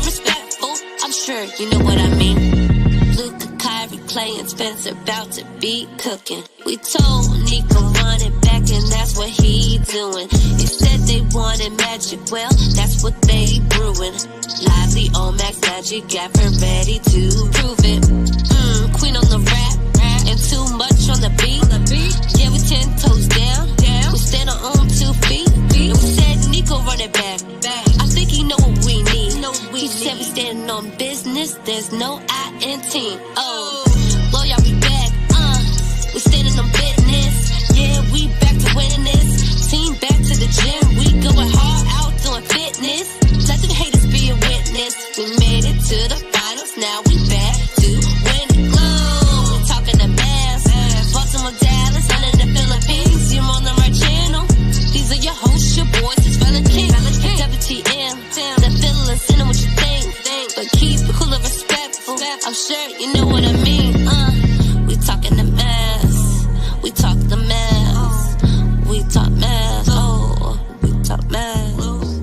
respectful. I'm sure you know what I mean. Luka, Kyrie, Clay, and Spencer about to be cooking. We told Nico run it back, and that's what he doing. He said they wanted magic, well, that's what they brewing. Lively on Max Magic, got her ready to prove it. Queen on the rap, and too much on the beat. Yeah, we 10 toes down. We stand on 2 feet. And we said Nico run it back. I think he know what we need. He said we standing on business. There's no I in team. Oh, Lord, y'all be back. We standing on business. Yeah, we back to winning this. Team back to the gym. We going hard out doing fitness. Let the haters be a witness. We made it to the finals. Now we back to winning. Glow. We talking the Mavs. Baltimore, Dallas, under the Philippines. You're on the right channel. These are your hosts, your boys. It's Relle and King. WTM. The feeling, send them what you think. But keep it cool and respectful. I'm sure you know what I mean. We talking the Mavs. We talk the Mavs. We talk Mavs. Oh, we talk Mavs.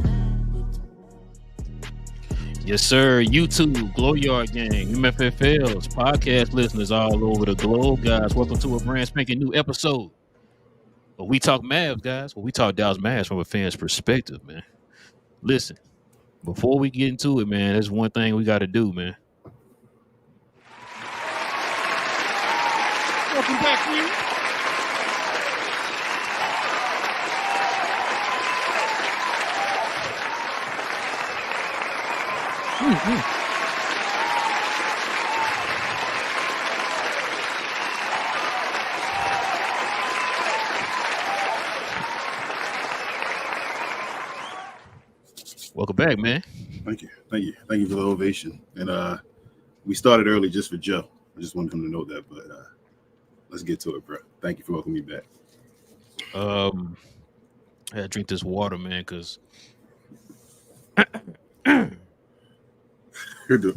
Yes, sir. YouTube, Glow Yard Gang, MFFLs, podcast listeners all over the globe, guys. Welcome to a brand spanking new episode. But we talk Mavs, guys. Well, we talk Dallas Mavs from a fan's perspective, man. Listen, before we get into it, man, there's one thing we got to do, man. Welcome back, Queen. Welcome back, man. Thank you for the ovation. And we started early just for Joe. I just wanted him to know that, but let's get to it, bro. Thank you for welcoming me back. I had to drink this water, man, because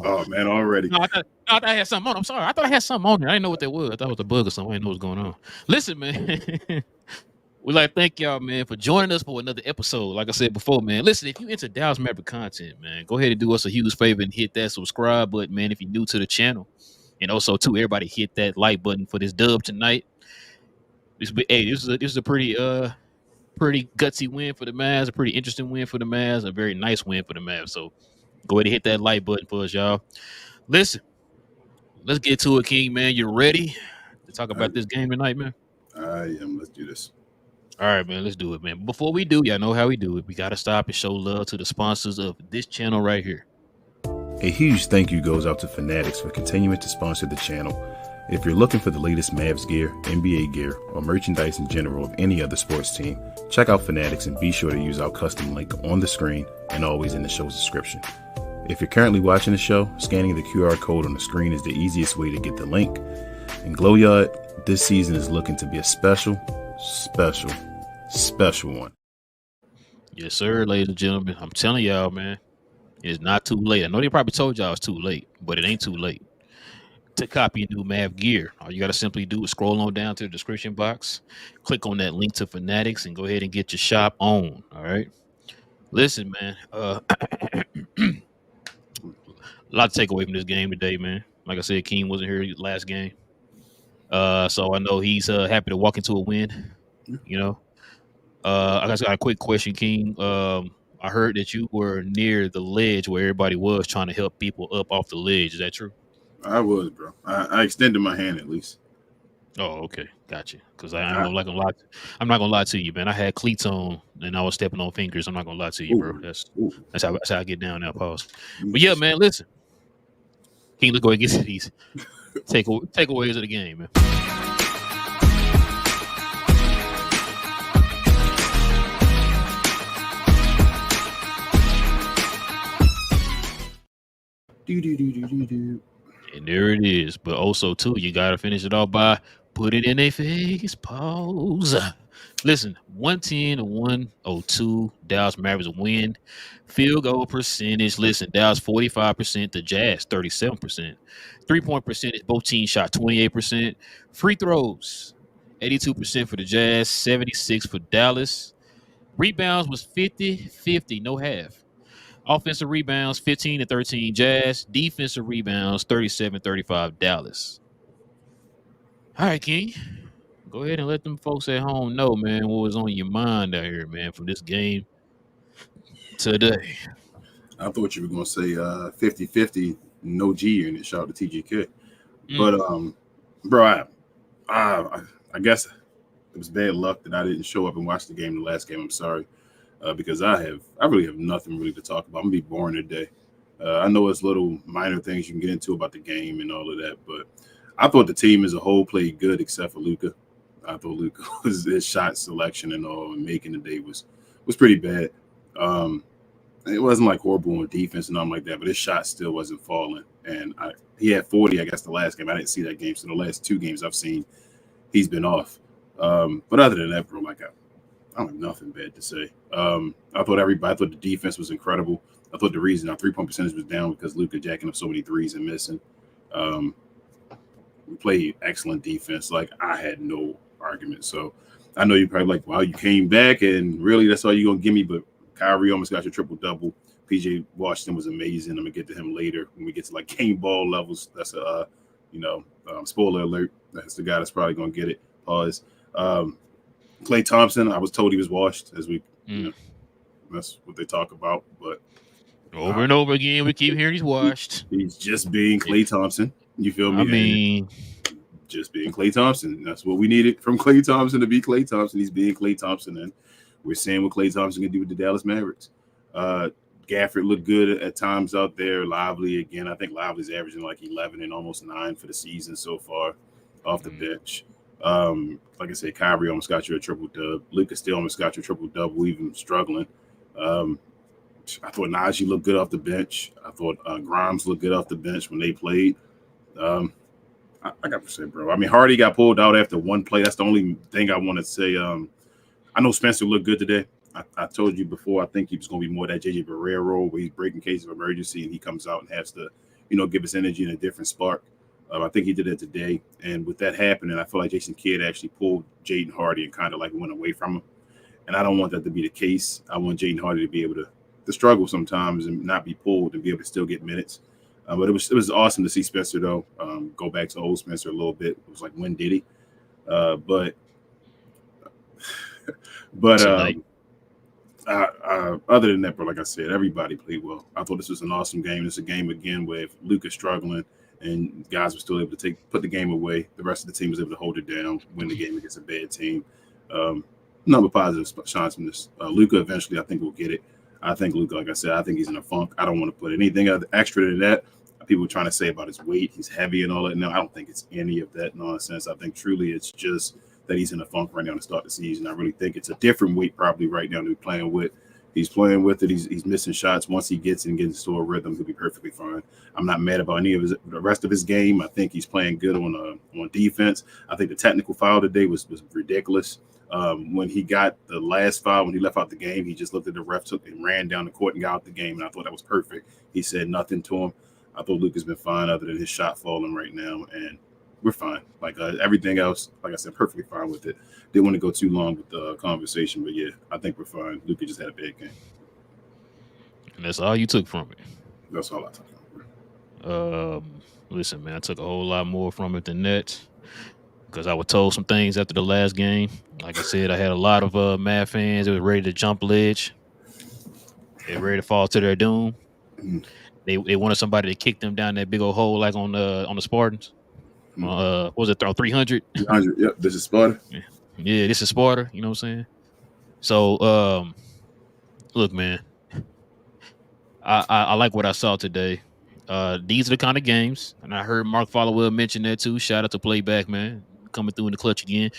Oh man, already. No, I thought I had something on. I'm sorry. I thought I had something on there. I didn't know what that was. I thought it was a bug or something. I didn't know what was going on. Listen, man. We'd like to thank y'all, man, for joining us for another episode. Like I said before, man. Listen, if you into Dallas Mavericks content, man, go ahead and do us a huge favor and hit that subscribe button, man, if you're new to the channel. And also, too, everybody hit that like button for this dub tonight. This is a pretty gutsy win for the Mavs, a pretty interesting win for the Mavs, a very nice win for the Mavs. So go ahead and hit that like button for us, y'all. Listen, let's get to it, King, man. You ready to talk about this game tonight, man? I am. Let's do this. All right, man, let's do it, man. Before we do, y'all know how we do it. We got to stop and show love to the sponsors of this channel right here. A huge thank you goes out to FANATICS for continuing to sponsor the channel. If you're looking for the latest Mavs gear, NBA gear, or merchandise in general of any other sports team, check out FANATICS and be sure to use our custom link on the screen and always in the show's description. If you're currently watching the show, scanning the QR code on the screen is the easiest way to get the link. And Glow Yard, this season is looking to be a special one. Yes, sir, ladies and gentlemen. I'm telling y'all, man, it's not too late. I know they probably told y'all it's too late, but it ain't too late to copy new Mav gear. All you got to simply do is scroll on down to the description box, click on that link to FANATICS, and go ahead and get your shop on. All right. Listen, man. A lot to take away from this game today, man. Like I said, King wasn't here last game. So I know he's happy to walk into a win. You know. I just got a quick question, King. I heard that you were near the ledge where everybody was trying to help people up off the ledge. Is that true? I was, bro. I extended my hand at least. Oh, okay, gotcha. Because I'm not gonna lie to you, man. I had cleats on and I was stepping on fingers. I'm not gonna lie to you, bro. That's how I get down now. Pause. But yeah, man. Listen, King, let's go ahead and get to these takeaways of the game, man. And there it is. But also, too, you got to finish it off by put it in a face. Pause. Listen, 110 to 102. Dallas Mavericks win. Field goal percentage. Listen, Dallas 45%. The Jazz 37%. 3-point percentage. Both teams shot 28%. Free throws 82% for the Jazz. 76 for Dallas. Rebounds was 50-50. No half. Offensive rebounds, 15-13 Jazz. Defensive rebounds, 37-35 Dallas. All right, King. Go ahead and let them folks at home know, man, what was on your mind out here, man, from this game today. I thought you were going to say 50-50, no G in it. Shout out to TGK. But, bro, I guess it was bad luck that I didn't show up and watch the game, the last game. I'm sorry, because I really have nothing really to talk about. I'm going to be boring today. I know it's little minor things you can get into about the game and all of that, but I thought the team as a whole played good except for Luka. I thought Luka his shot selection and all and making the day was pretty bad. It wasn't like horrible on defense and nothing like that, but his shot still wasn't falling. And he had 40, I guess, the last game. I didn't see that game. So the last two games I've seen, he's been off. But other than that, bro, like I don't have nothing bad to say. I thought the defense was incredible. I thought the reason our 3-point percentage was down because Luka jacking up so many threes and missing. We played excellent defense. Like, I had no argument. So I know you're probably like, wow, you came back and really that's all you're going to give me. But Kyrie almost got your triple-double. PJ Washington was amazing. I'm going to get to him later when we get to like game ball levels. That's a, spoiler alert. That's the guy that's probably going to get it. Pause. Klay Thompson, I was told he was washed as that's what they talk about. But over and over again, we keep hearing he's washed. He's just being Klay Thompson. You feel me? I mean, just being Klay Thompson. That's what we needed from Klay Thompson to be Klay Thompson. He's being Klay Thompson, and we're seeing what Klay Thompson can do with the Dallas Mavericks. Gafford looked good at times out there. Lively again. I think Lively's averaging like 11 and almost 9 for the season so far off the bench. Like I said, Kyrie almost got you a triple-dub. Luka still almost got you a triple-double, even struggling. I thought Najee looked good off the bench. I thought Grimes looked good off the bench when they played. I got to say, bro. I mean, Hardy got pulled out after one play. That's the only thing I want to say. I know Spencer looked good today. I told you before, I think he was going to be more that J.J. Barrera role where he's breaking case of emergency and he comes out and has to, give us energy and a different spark. I think he did it today. And with that happening, I feel like Jason Kidd actually pulled Jaden Hardy and kind of like went away from him. And I don't want that to be the case. I want Jaden Hardy to be able to struggle sometimes and not be pulled and be able to still get minutes. But it was awesome to see Spencer, though, go back to old Spencer a little bit. It was like, when did he? But other than that, bro, like I said, everybody played well. I thought this was an awesome game. It's a game, again, where if Luka struggling and guys were still able to put the game away, the rest of the team was able to hold it down, win the game against a bad team. Number positive shines from this. Luka eventually, I think, will get it. I think Luka, like I said, I think he's in a funk. I don't want to put anything extra than that. People trying to say about his weight, he's heavy and all that. No, I don't think it's any of that nonsense. I think truly it's just that he's in a funk right now to start the season. I really think it's a different weight probably right now that he's playing with. He's playing with it. He's missing shots. Once he gets and gets into a rhythm, he'll be perfectly fine. I'm not mad about any of the rest of his game. I think he's playing good on defense. I think the technical foul today was ridiculous. When he got the last foul, when he left out the game, he just looked at the ref, took and ran down the court and got out the game. And I thought that was perfect. He said nothing to him. I thought Luka's been fine other than his shot falling right now. And we're fine. Like everything else, like I said, perfectly fine with it. Didn't want to go too long with the conversation, but yeah, I think we're fine. Luka just had a bad game. And that's all you took from it. That's all I took from it. Listen, man, I took a whole lot more from it than that because I was told some things after the last game. Like I said, I had a lot of Mav fans that were ready to jump ledge. They were ready to fall to their doom. Mm-hmm. They wanted somebody to kick them down that big old hole like on the Spartans. What was it, 300? 300, yep. This is Sparta. Yeah, this is Sparta. You know what I'm saying? So, look, man, I like what I saw today. These are the kind of games, and I heard Mark Followell mention that too. Shout out to Playback, man, coming through in the clutch again.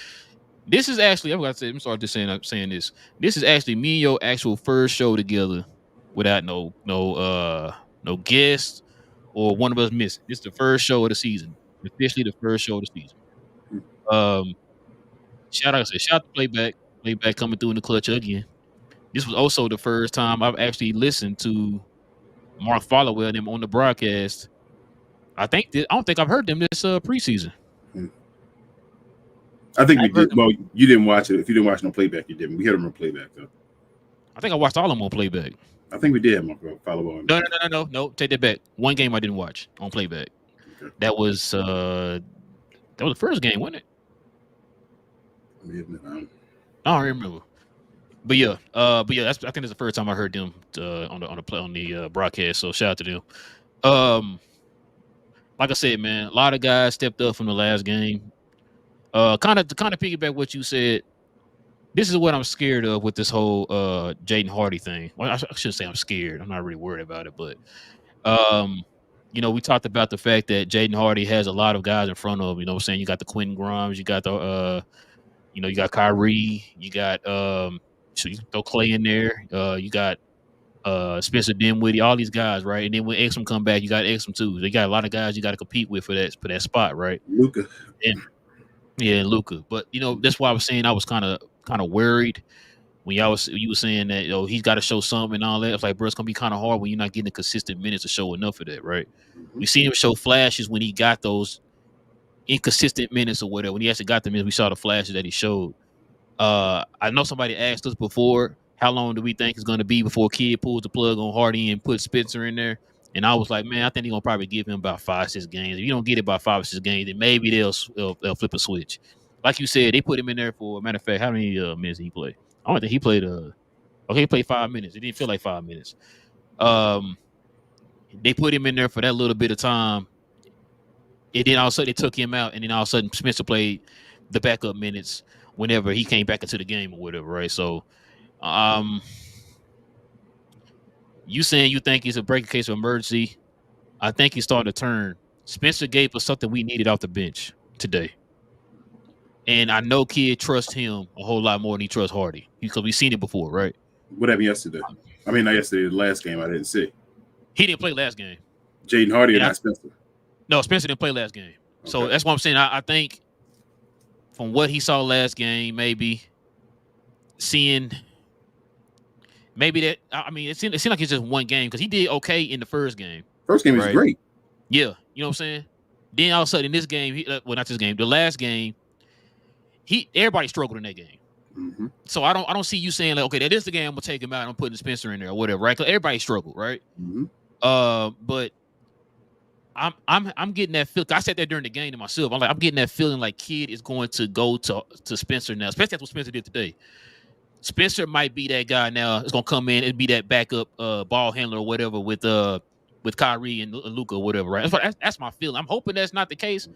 This is actually, I'm sorry just saying this. This is actually me and your actual first show together without no guests or one of us missing. This is the first show of the season. Officially the first show of the season. Shout out to Playback coming through in the clutch again. This was also the first time I've actually listened to Mark Followell and them on the broadcast. I don't think I've heard them this preseason. I think we did. Well, you didn't watch it. If you didn't watch no Playback, you didn't. We had them on Playback though. I think I watched all of them on Playback. I think we did have my follow on. No. Take that back. One game I didn't watch on Playback. Okay. That was the first game, wasn't it? I I don't remember. But yeah, I think it's the first time I heard them on the broadcast. So shout out to them. Like I said, man, a lot of guys stepped up from the last game. Kind of piggyback what you said. This is what I'm scared of with this whole Jaden Hardy thing. Well, I shouldn't say I'm scared. I'm not really worried about it, but we talked about the fact that Jaden Hardy has a lot of guys in front of him. You know what I'm saying? You got the Quentin Grimes, you got the you got Kyrie, you got so you can throw Clay in there. You got Spencer Dinwiddie, all these guys, right? And then when Exum come back, you got Exum too. They got a lot of guys you got to compete with for that spot, right? Luka. And Luka. But that's why I was saying I was kind of worried when you were saying that he's got to show something and all that. I was like, bro, it's gonna be kind of hard when you're not getting the consistent minutes to show enough of that, right? Mm-hmm. We seen him show flashes when he got those inconsistent minutes or whatever. When he actually got the minutes, we saw the flashes that he showed. I know somebody asked us before, how long do we think it's going to be before Kid pulls the plug on Hardy and puts Spencer in there? And I was like, man, I think they're going to probably give him about 5-6 games. If you don't get it by 5 or 6 games, then maybe they'll flip a switch. Like you said, they put him in there for, matter of fact, how many minutes did he play? I don't think he played, he played 5 minutes. It didn't feel like 5 minutes. They put him in there for that little bit of time. And then all of a sudden they took him out, and then all of a sudden Spencer played the backup minutes whenever he came back into the game or whatever, right? So, you saying you think it's a break in case of emergency? I think he's starting to turn. Spencer gave us something we needed off the bench today, and I know Kid trusts him a whole lot more than he trusts Hardy because we've seen it before, right? What happened yesterday? I mean, not yesterday. The last game I didn't see. He didn't play last game. Jaden Hardy or not Spencer? No, Spencer didn't play last game. Okay. So that's what I'm saying. I think from what he saw last game, maybe seeing maybe that. I mean, it seemed like it's just one game because he did okay in the first game. First game was great. Yeah, you know what I'm saying. Then all of a sudden in this game, not this game, the last game, everybody struggled in that game. Mm-hmm. So I don't see you saying like, okay, that is the game. I'm gonna take him out. And I'm putting Spencer in there or whatever, right? Because everybody struggled, right? Mm-hmm. But I'm getting that feel. I said that during the game to myself. I'm getting that feeling like Kid is going to go to Spencer now. Especially that's what Spencer did today. Spencer might be that guy now. It's gonna come in and be that backup ball handler or whatever with Kyrie and Luka or whatever, right? That's my feeling. I'm hoping that's not the case.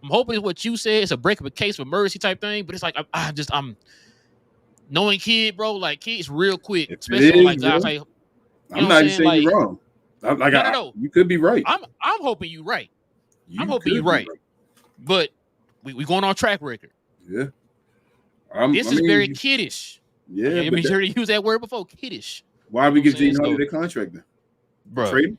I'm hoping what you said is a break of a case of emergency type thing. But it's like I'm knowing Kid, bro. Like Kid's real quick, especially like guys like. I'm not even saying you're wrong. No. You could be right. I'm hoping you're right. I'm hoping you're right. But we going on track record. Yeah. This is very kiddish. Yeah. I mean, you heard used that word before, kiddish. Why we give Jaden Hardy the contract then? Bro. Trade?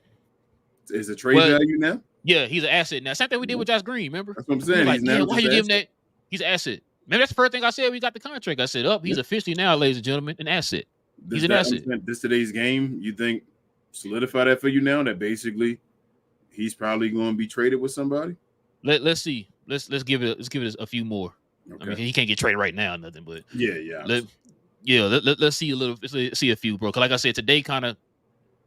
Is it trade value now? Yeah, he's an asset now. Same thing we did with Josh Green, remember? That's what I'm saying. Like, why you give him that? He's an asset. Maybe that's the first thing I said. We got the contract. I said, he's officially now, ladies and gentlemen, an asset. He's an asset. This today's game, you think solidify that for you now that basically he's probably going to be traded with somebody? Let's see. Let's give it a few more. Okay. I mean, he can't get traded right now, nothing. But let's see a little. Let's see a few, bro. Cause like I said today, kind of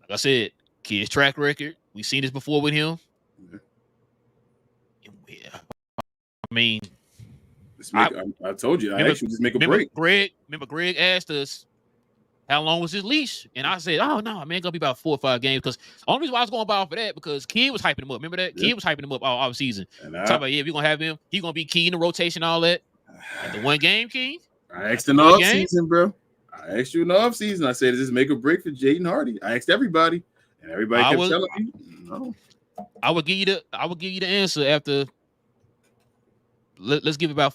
like I said, Kid's track record. We've seen this before with him. Yeah. I mean, I told you. I actually just make a break. Remember Greg asked us how long was his leash, and I said, "Oh no, man, it's gonna be about 4 or 5 games." Because the only reason why I was going by off of that because Kid was hyping him up. Remember that? Kid was hyping him up all season. Talking about we're gonna have him. He's gonna be key in the rotation, all that. At the one game, King. I asked in the off season, bro. I asked you in the off season. I said, "Does this make a break for Jaden Hardy?" I asked everybody, and everybody kept telling me, "No." I would give you the answer after. Let's give about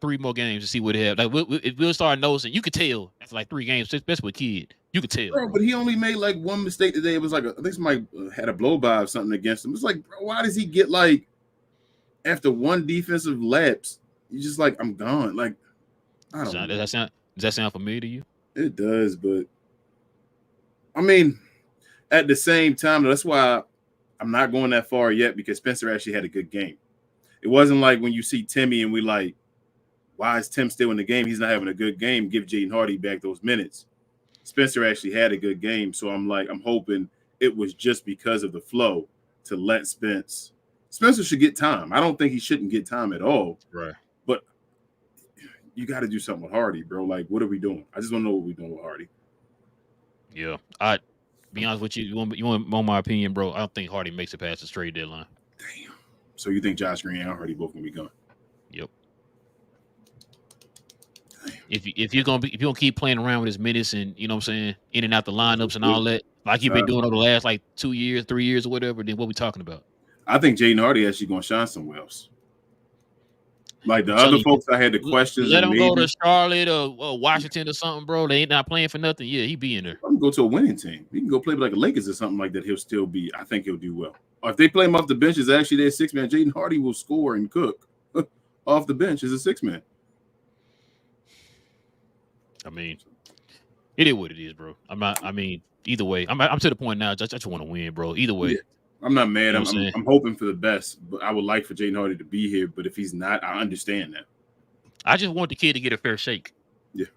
3 more games to see what they have. Like we'll start noticing. You could tell after like 3 games, especially with Kid. You could tell. Bro, but he only made like one mistake today. It was like I think somebody had a blow by or something against him. It's like, bro, why does he get like after one defensive lapse? He's just like, I'm gone. Like, I don't know. Does that sound familiar to you? It does, but I mean, at the same time, that's why I'm not going that far yet because Spencer actually had a good game. It wasn't like when you see Timmy and we like, why is Tim still in the game? He's not having a good game. Give Jaden Hardy back those minutes. Spencer actually had a good game. So I'm hoping it was just because of the flow to let Spencer should get time. I don't think he shouldn't get time at all. Right. But you got to do something with Hardy, bro. Like, what are we doing? I just want to know what we're doing with Hardy. Yeah. I be honest with you. You want my opinion, bro? I don't think Hardy makes it past the trade deadline. Damn. So you think Josh Green and Hardy both gonna be gone? Yep. If you're gonna keep playing around with his minutes and you know what I'm saying, in and out the lineups and all that, like you've been doing over the last like 2 years, 3 years or whatever, then what we talking about? I think Jaden Hardy actually gonna shine somewhere else. Like the other folks, I had the questions. Let him go to Charlotte or Washington or something, bro. They ain't not playing for nothing. Yeah, he be in there. I'm gonna go to a winning team. He can go play with like the Lakers or something like that. He'll still be. I think he'll do well. Or if they play him off the bench, is actually their 6-man. Jaden Hardy will score and cook off the bench as a 6-man. I mean, it is what it is, bro. I'm not. I mean, either way, I'm to the point now. I just want to win, bro. Either way, yeah. I'm not mad. You know I'm hoping for the best, but I would like for Jaden Hardy to be here. But if he's not, I understand that. I just want the kid to get a fair shake. Yeah,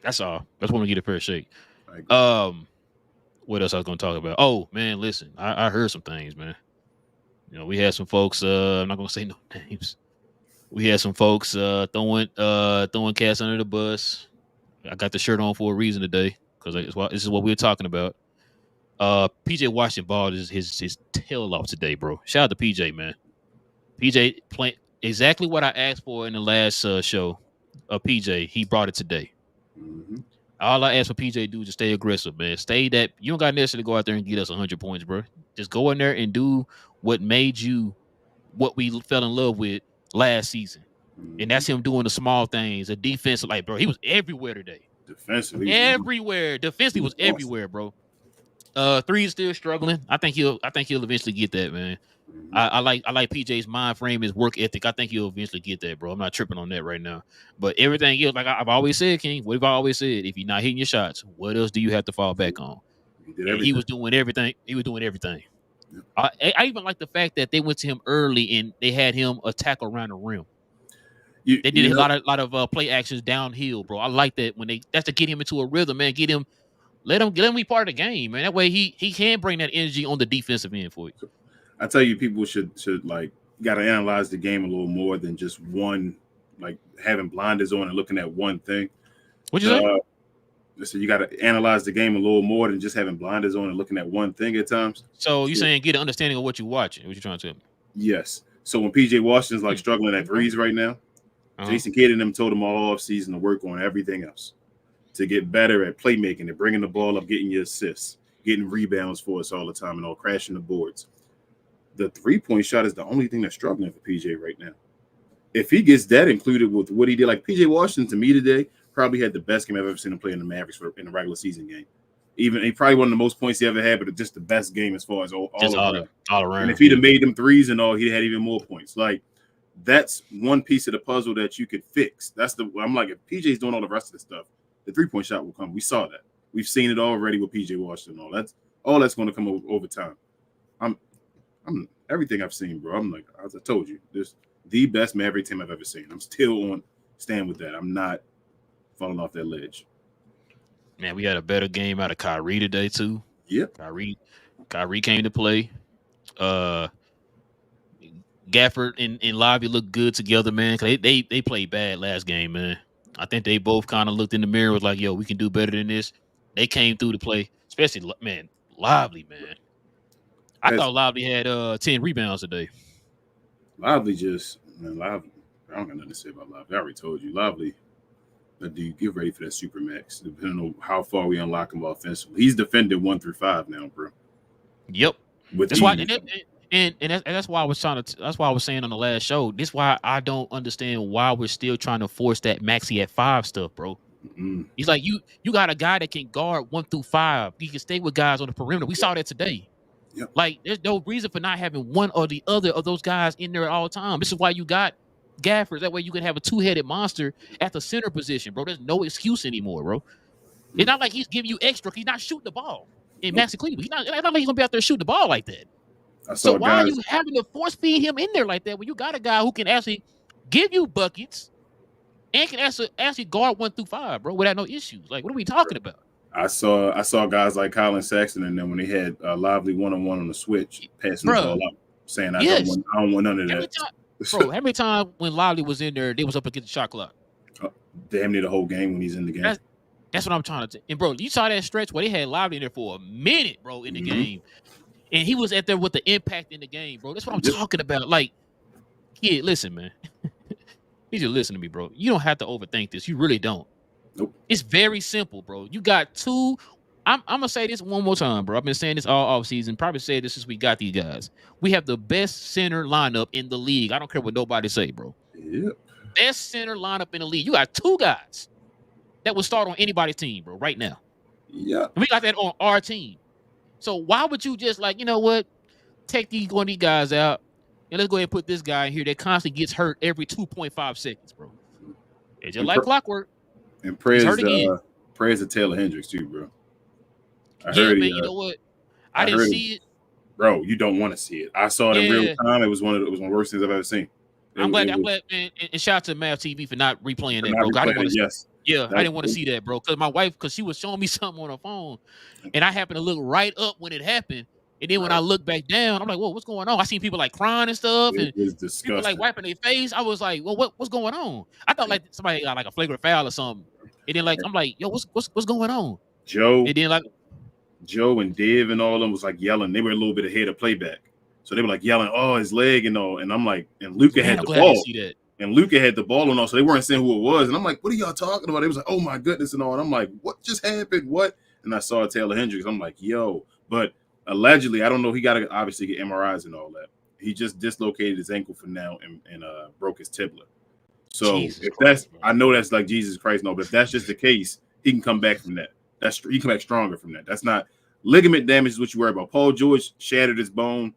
that's all. I just want to get a fair shake. What else I was going to talk about? Oh man, listen, I heard some things, man. You know, we had some folks. I'm not going to say no names. We had some folks throwing cats under the bus. I got the shirt on for a reason today because this is what we were talking about. PJ Washington balled his tail off today, bro. Shout out to PJ, man. PJ playing exactly what I asked for in the last show. PJ, he brought it today. Mm-hmm. All I asked for PJ to do is just stay aggressive, man. Stay that you don't got necessarily go out there and get us 100 points, bro. Just go in there and do what made you what we fell in love with last season. Mm-hmm. And that's him doing the small things. The defense, like, bro, he was everywhere today. Defensively, everywhere. Defensively was everywhere, bro. 3 is still struggling. I think he'll eventually get that, man. Mm-hmm. I like PJ's mind frame, his work ethic. I think he'll eventually get that, bro. I'm not tripping on that right now. But everything else, like I've always said, King, what have I always said? If you're not hitting your shots, what else do you have to fall back on? He was doing everything. Yep. I even like the fact that they went to him early and they had him attack around the rim. They did a lot of play actions downhill, bro. I like that that's to get him into a rhythm, man. Let him be part of the game, man. That way he can bring that energy on the defensive end for you. I tell you, people should like got to analyze the game a little more than just one, like having blinders on and looking at one thing. What'd you say? So you got to analyze the game a little more than just having blinders on and looking at one thing at times. So you saying get an understanding of what you're watching? What you trying to tell me? Yes. So when PJ Washington's like struggling at threes right now, Jason Kidd and them told him all off season to work on everything else, to get better at playmaking, and bringing the ball up, getting your assists, getting rebounds for us all the time, and all crashing the boards. The 3-point shot is the only thing that's struggling for PJ right now. If he gets that included with what he did, like PJ Washington to me today probably had the best game I've ever seen him play in the Mavericks in a regular season game. Even he probably one of the most points he ever had, but just the best game as far as all around. And if he'd have made them threes and all, he'd had even more points. Like that's one piece of the puzzle that you could fix. I'm like, if PJ's doing all the rest of the stuff, the 3-point shot will come. We saw that. We've seen it already with PJ Washington and all. That's going to come over time. I'm everything I've seen, bro. I'm like, as I told you, this the best Maverick team I've ever seen. I'm still stand with that. I'm not falling off that ledge. Man, we had a better game out of Kyrie today too. Yeah, Kyrie came to play. Gafford and Lively looked good together, man. Cause they played bad last game, man. I think they both kind of looked in the mirror, was like, "Yo, we can do better than this." They came through to play, especially man, Lively, man. I thought Lively had 10 rebounds today. Lively I don't got nothing to say about Lively. I already told you, Lively. Do you get ready for that super max? Depending on how far we unlock him offensively, he's defended 1 through 5 now, bro. Yep. That's why, that's why I was that's why I was saying on the last show. This is why I don't understand why we're still trying to force that maxi at 5 stuff, bro. Mm-hmm. He's like, you got a guy that can guard 1 through 5. He can stay with guys on the perimeter. We saw that today. Yep. Like, there's no reason for not having one or the other of those guys in there at all time. This is why you got Gafford. That way you can have a 2-headed monster at the center position, bro. There's no excuse anymore, bro. It's not like he's giving you extra. He's not shooting the ball in Maxi Cleveland. It's not like he's going to be out there shooting the ball like that. So why are you having to force feed him in there like that when you got a guy who can actually give you buckets and can actually guard 1 through 5, bro, without no issues? Like, what are we talking about? I saw guys like Colin Sexton, and then when they had Lively 1-on-1 on the switch, passing the ball out, saying I don't want none of that. How many times when Lively was in there, they was up against the shot clock? Damn near the whole game when he's in the game. That's what I'm trying to. And bro, you saw that stretch where they had Lively in there for a minute, bro, in the game, and he was at there with the impact in the game, bro. That's what I'm talking about. Like, kid, listen, man. You just listen to me, bro. You don't have to overthink this. You really don't. Nope. It's very simple, bro. You got two. I'm gonna say this one more time, bro. I've been saying this all offseason. Probably said this since we got these guys. We have the best center lineup in the league. I don't care what nobody say, bro. Yep. Best center lineup in the league. You got two guys that will start on anybody's team, bro, right now. Yeah. And we got that on our team. So why would you just like, you know what? Take one of these guys out and let's go ahead and put this guy in here that constantly gets hurt every 2.5 seconds, bro. It's just like clockwork. And prayers to Taylor Hendricks too, bro. I heard man, you know what? I didn't see it. Bro, you don't want to see it. I saw it in real time. It was one of the worst things I've ever seen. I'm glad, man. And shout out to Mavs TV for not replaying that, bro. I didn't want to I didn't want to see that, bro. Because my wife, she was showing me something on her phone, and I happened to look right up when it happened. And then when I look back down, I'm like, whoa, what's going on? I seen people like crying and stuff, and people like wiping their face. I was like, well, what's going on? I thought like somebody got like a flagrant foul or something. And then like I'm like, yo, what's going on? Joe and Div and all of them was like yelling. They were a little bit ahead of Playback, so they were like yelling, "Oh, his leg!" and all. And I'm like, and Luka had the ball. And Luka had the ball and all, so they weren't saying who it was. And I'm like, what are y'all talking about? They was like, oh my goodness and all. And I'm like, what just happened? What? And I saw Taylor Hendricks. I'm like, yo, but allegedly, I don't know. He got to obviously get MRIs and all that. He just dislocated his ankle for now and broke his tibia. So I know that's like Jesus Christ, no, but if that's just the case, he can come back from that. He can come back stronger from that. That's not ligament damage is what you worry about. Paul George shattered his bone.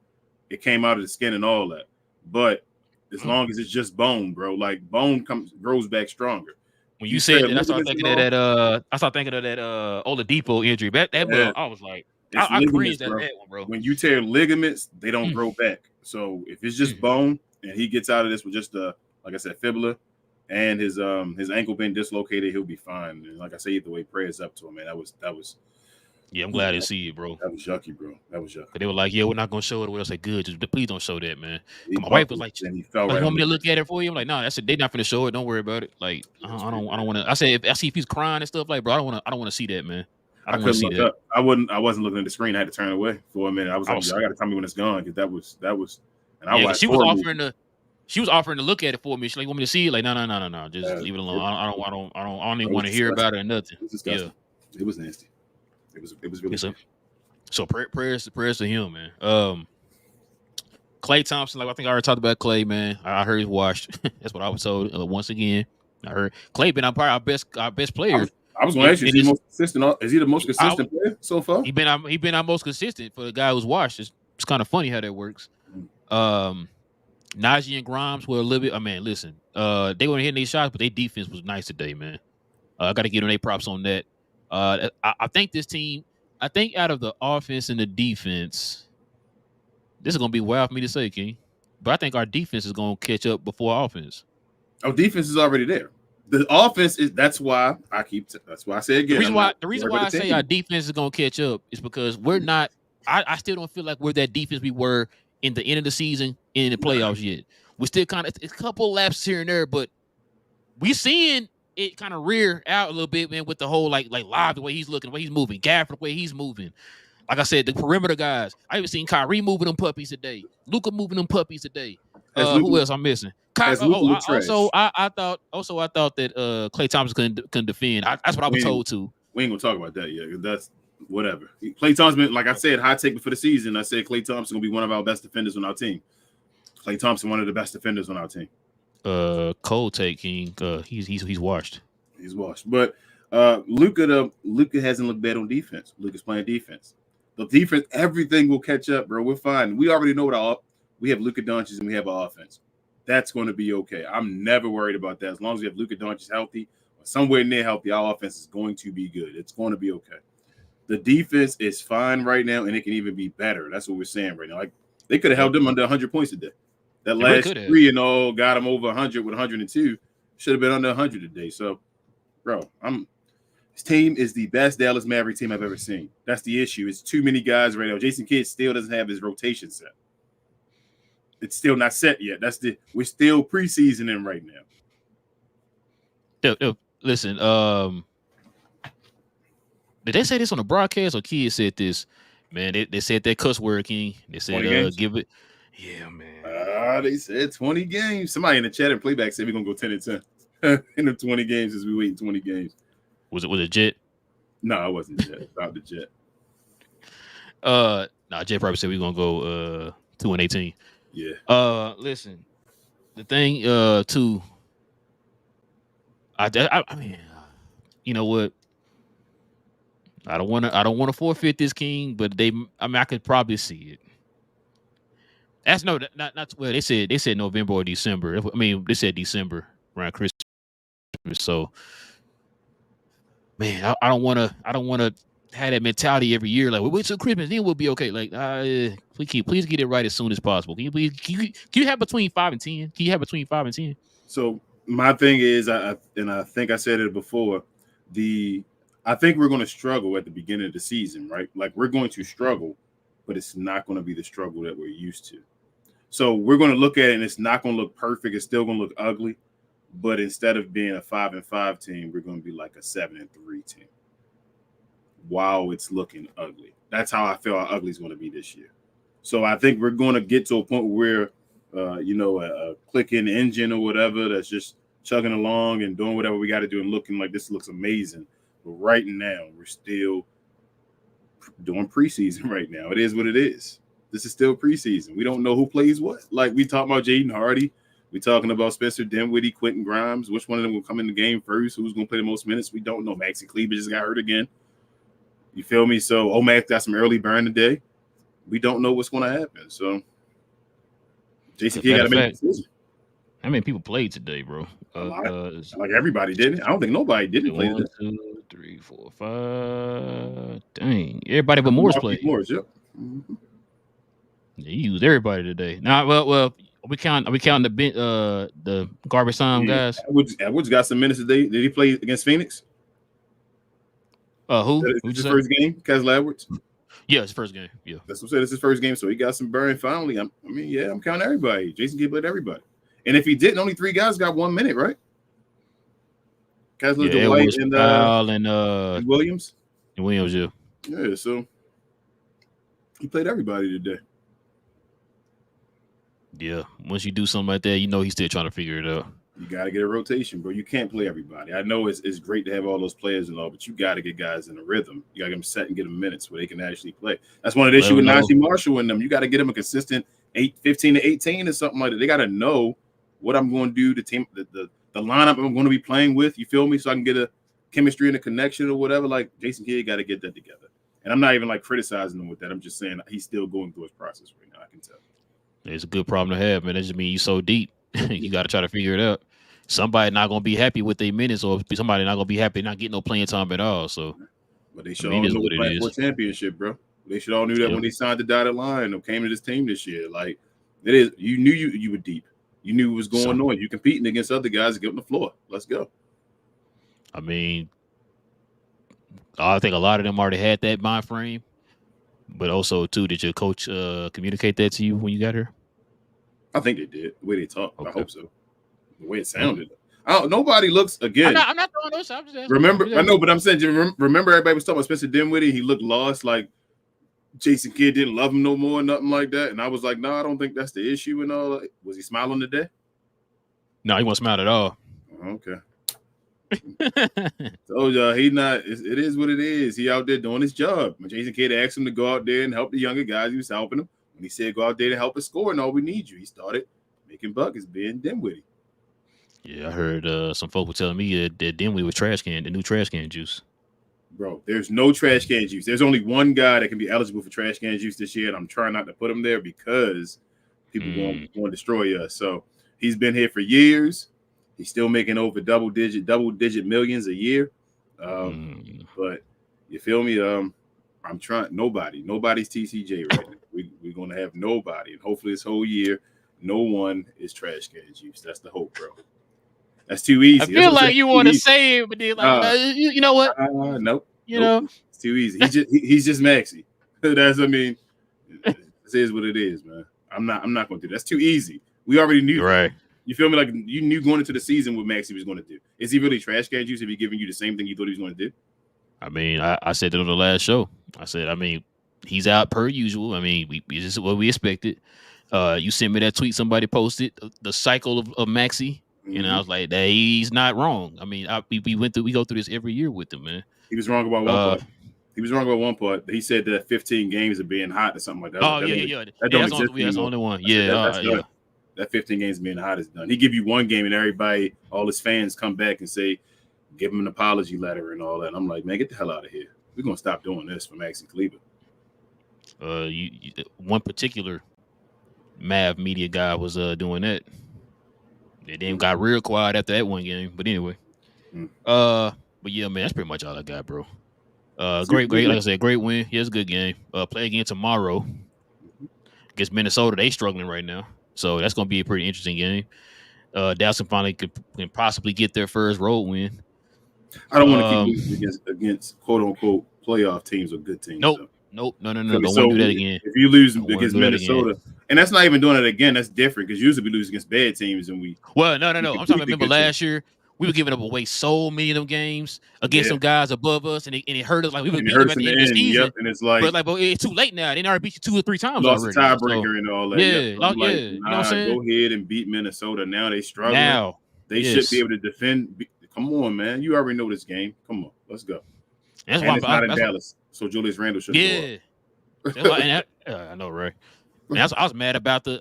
It came out of the skin and all that. But as long as it's just bone, bro, like bone grows back stronger. When you said that, I started thinking of that Oladipo injury. I was like, I cringed at that one, bro. When you tear ligaments, they don't grow back. So if it's just bone and he gets out of this with just like I said, fibula and his ankle being dislocated, he'll be fine. And like I say, either way, prayers up to him, man. That was. Yeah, I'm glad to see it, bro. That was yucky, bro. That was yucky. They were like, yeah, we're not gonna show it. I said, good. Just please don't show that, man. My wife was like, you want me to look at it for you? I'm like, no, they're not gonna show it. Don't worry about it. Like, I don't want to. I said, if he's crying and stuff, like, bro, I don't want to see that, man. I don't want to see that. I wasn't looking at the screen. I had to turn away for a minute. I was like, I got to tell me when it's gone because that was. And she was offering to look at it for me. She's like, want me to see it? Like, no. Just leave it alone. I don't even want to hear about it or nothing. Yeah, it was nasty. It was really. So prayers to him, man. Klay Thompson, like I think I already talked about Klay, man. I heard he's washed. That's what I was told. Once again, I heard Klay been our best player. I was going to ask you, is he the most consistent? Is he the most consistent player so far? He been our most consistent for the guy who's washed. It's kind of funny how that works. Najee and Grimes were a little bit. I mean, listen, they weren't hitting these shots, but their defense was nice today, man. I got to give them their props on that. I think this team. I think out of the offense and the defense, this is going to be wild for me to say, King. But I think our defense is going to catch up before our offense. Our defense is already there. The offense is. That's why I say again. The reason why I say our defense is going to catch up is because we're not. I still don't feel like we're that defense we were in the end of the season in the playoffs yet. We're still kind of a couple laps here and there, but we seeing it kind of rear out a little bit, man, with the whole like live, the way he's looking, the way he's moving, Gafford, the way he's moving. Like I said, the perimeter guys. I even seen Kyrie moving them puppies today. Luka moving them puppies today. Who else I'm missing? I thought that Klay Thompson couldn't defend. That's what I was told to. We ain't gonna talk about that yet. That's whatever. Klay Thompson, like I said, high take for the season. I said Klay Thompson gonna be one of our best defenders on our team. Klay Thompson, one of the best defenders on our team. Cold take, King. He's washed. He's washed. But Luka hasn't looked bad on defense. Luka's playing defense. The defense, everything will catch up, bro. We're fine. We already know we have Luka Doncic and we have our offense. That's going to be okay. I'm never worried about that. As long as we have Luka Doncic healthy or somewhere near healthy, our offense is going to be good. It's going to be okay. The defense is fine right now, and it can even be better. That's what we're saying right now. Like they could have held them under 100 points today. That last three and all got them over 100 with 102. Should have been under 100 today. So, bro, This team is the best Dallas Maverick team I've ever seen. That's the issue. It's too many guys right now. Jason Kidd still doesn't have his rotation set. It's still not set yet. We're still preseasoning right now. Listen, did they say this on the broadcast or Kidd said this? Man, they said that cuss word, King. They said give it. Yeah, man. They said 20 games. Somebody in the chat and Playback said we're gonna go 10-10 in the 20 games as we wait 20 games. Was it Jet? No, it wasn't Jet. About the Jet. Jet probably said we're gonna go 2-18. Yeah. Listen, the thing too. I mean, you know what? I don't want to forfeit this, King, but I could probably see it. That's not well. They said November or December. I mean, they said December around Christmas. So, man, I don't want to have that mentality every year. Like, we wait till Christmas, then we'll be okay. Like, please get it right as soon as possible. Can you have between 5 and 10? Can you have between 5 and 10? So my thing is, I think I said it before. I think we're going to struggle at the beginning of the season, right? Like, we're going to struggle, but it's not going to be the struggle that we're used to. So we're going to look at it, and it's not going to look perfect. It's still going to look ugly. But instead of being a 5-5 team, we're going to be like a 7-3 team. Wow, it's looking ugly. That's how I feel how ugly is going to be this year. So I think we're going to get to a point where, a clicking engine or whatever that's just chugging along and doing whatever we got to do and looking like this looks amazing. But right now, we're still doing preseason right now. It is what it is. This is still preseason. We don't know who plays what. Like, we talking about Jaden Hardy. We talking about Spencer Dinwiddie, Quentin Grimes. Which one of them will come in the game first? Who's going to play the most minutes? We don't know. Maxi Kleber just got hurt again. You feel me? So, Omac got some early burn today. We don't know what's going to happen. So, Jason Kidd got to make a decision. How many people played today, bro? Like everybody didn't. I don't think nobody didn't play today. 1, 2, 3, 4, 5. Dang. Everybody but Morris played. Morris, yep. Mm-hmm. You used everybody today. Now, well, we counting the garbage time guys. Edwards got some minutes today. Did he play against Phoenix? Who? Is his first game? Kessler Edwards? Yeah, it's his first game. Yeah. That's what I said. It's his first game, so he got some burn finally. I'm counting everybody. Jason Kidd played everybody. And if he didn't, only 3 guys got 1 minute, right? Kessler, Dwight, and Williams. And Williams, yeah. Yeah, so he played everybody today. Yeah, once you do something like that, he's still trying to figure it out. You got to get a rotation, bro. You can't play everybody. I know it's great to have all those players and all, but you got to get guys in a rhythm. You got to get them set and get them minutes where they can actually play. That's one of the issues with Najee Marshall and them. You got to get them a consistent 15 to 18 or something like that. They got to know what I'm going to do, the team, the lineup I'm going to be playing with. You feel me? So I can get a chemistry and a connection or whatever. Like, Jason Kidd got to get that together. And I'm not even like criticizing him with that. I'm just saying he's still going through his process right now. I can tell. It's a good problem to have, man. That just means you're so deep. You got to try to figure it out. Somebody not going to be happy with their minutes, or somebody not going to be happy not getting no playing time at all. So, but they should all know playing for a championship, bro. They should all knew that when they signed the dotted line or came to this team this year. Like, it is. You knew you were deep. You knew what was going on. You competing against other guys to get on the floor. Let's go. I mean, I think a lot of them already had that mind frame. But also, too, did your coach communicate that to you when you got here? I think they did. The way they talked, okay. I hope so. The way it sounded. Nobody looks, again. I'm not throwing those. I'm just asking. Remember, I know, but I'm saying, remember everybody was talking about Spencer Dinwiddie? He looked lost, like Jason Kidd didn't love him no more, nothing like that. And I was like, no, I don't think that's the issue and all. Was he smiling today? No, he wasn't smiling at all. Okay. Told y'all he not. It is what it is. He out there doing his job. When Jason Kidd asked him to go out there and help the younger guys, he was helping them. When he said go out there and help us score, and all we need you, he started making buckets, being Dinwiddie. Yeah, I heard some folk were telling me that Dinwiddie was the new trash can juice. Bro, there's no trash can juice. There's only one guy that can be eligible for trash can juice this year, and I'm trying not to put him there because people want to destroy us. So he's been here for years. He's still making over double digit millions a year. But you feel me? I'm trying. Nobody's TCJ right now. We're gonna have nobody, and hopefully this whole year, no one is trash can juice. That's the hope, bro. That's too easy. I That's feel what I'm like saying. you Too want to easy. say it, but then like, you know what? Nope. You Nope. know, It's too easy. He's just Maxey. That's this is what it is, man. I'm not gonna do that. That's too easy. We already knew you're that. right. You feel me? Like you knew going into the season what Maxey was going to do. Is he really trash can juice if he giving you the same thing you thought he was going to do? I mean, I said it on the last show. I said, I mean, he's out per usual. I mean, this is what we expected. You sent me that tweet somebody posted, the cycle of Maxey, and I was like, that he's not wrong. I mean, we go through this every year with him, man. He was wrong about one part. He was wrong about one part. He said that 15 games of being hot or something like that. That don't exist anymore. That's the only one. Yeah, yeah. That 15 games of being hot is done. He give you one game and everybody, all his fans come back and say, give him an apology letter and all that. And I'm like, man, get the hell out of here. We're gonna stop doing this for Maxey Kleber. One particular Mav media guy was doing that. They then got real quiet after that one game. But anyway, but yeah, man, that's pretty much all I got, bro. Great. Like I said, great win. Yeah, it's a good game. Play again tomorrow against Minnesota. They struggling right now, so that's gonna be a pretty interesting game. Dallas finally can possibly get their first road win. I don't want to keep losing against quote unquote playoff teams or good teams. Nope. No. Don't want to do that again. If you lose against Minnesota, and that's not even doing it again, that's different because usually we lose against bad teams and we. Well, no. I'm talking. Remember last year we were giving up away so many of them games against some guys above us, and it hurt us. Like we were beating them at the end of the season. Yep, and it's like, but it's too late now. They already beat you 2 or 3 times lost already. Lost a tiebreaker and all that. Yeah, you know what I'm saying? Go ahead and beat Minnesota. Now they struggling. Now they should be able to defend. Come on, man. You already know this game. Come on, let's go. That's and it's not in Dallas, so Julius Randle should. Yeah, I know, right? And I was mad about the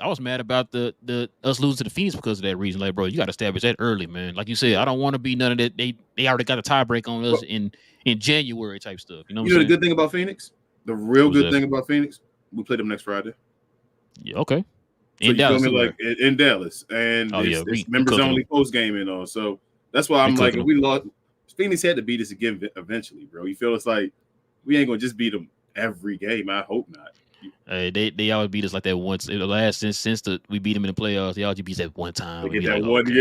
us losing to the Phoenix because of that reason. Like, bro, you got to establish that early, man. Like you said, I don't want to be none of that. They already got a tiebreak on us in January type stuff. You know the good thing about Phoenix, the real good thing about Phoenix, we play them next Friday. Yeah, okay. In Dallas, in Dallas, and it's members only post game and all. So that's why I'm like, if we lost, Phoenix had to beat us again eventually, bro. You feel it's like we ain't gonna just beat them every game. I hope not. They always beat us like that once. The last since we beat them in the playoffs, they always beat us that one time. They get that one, they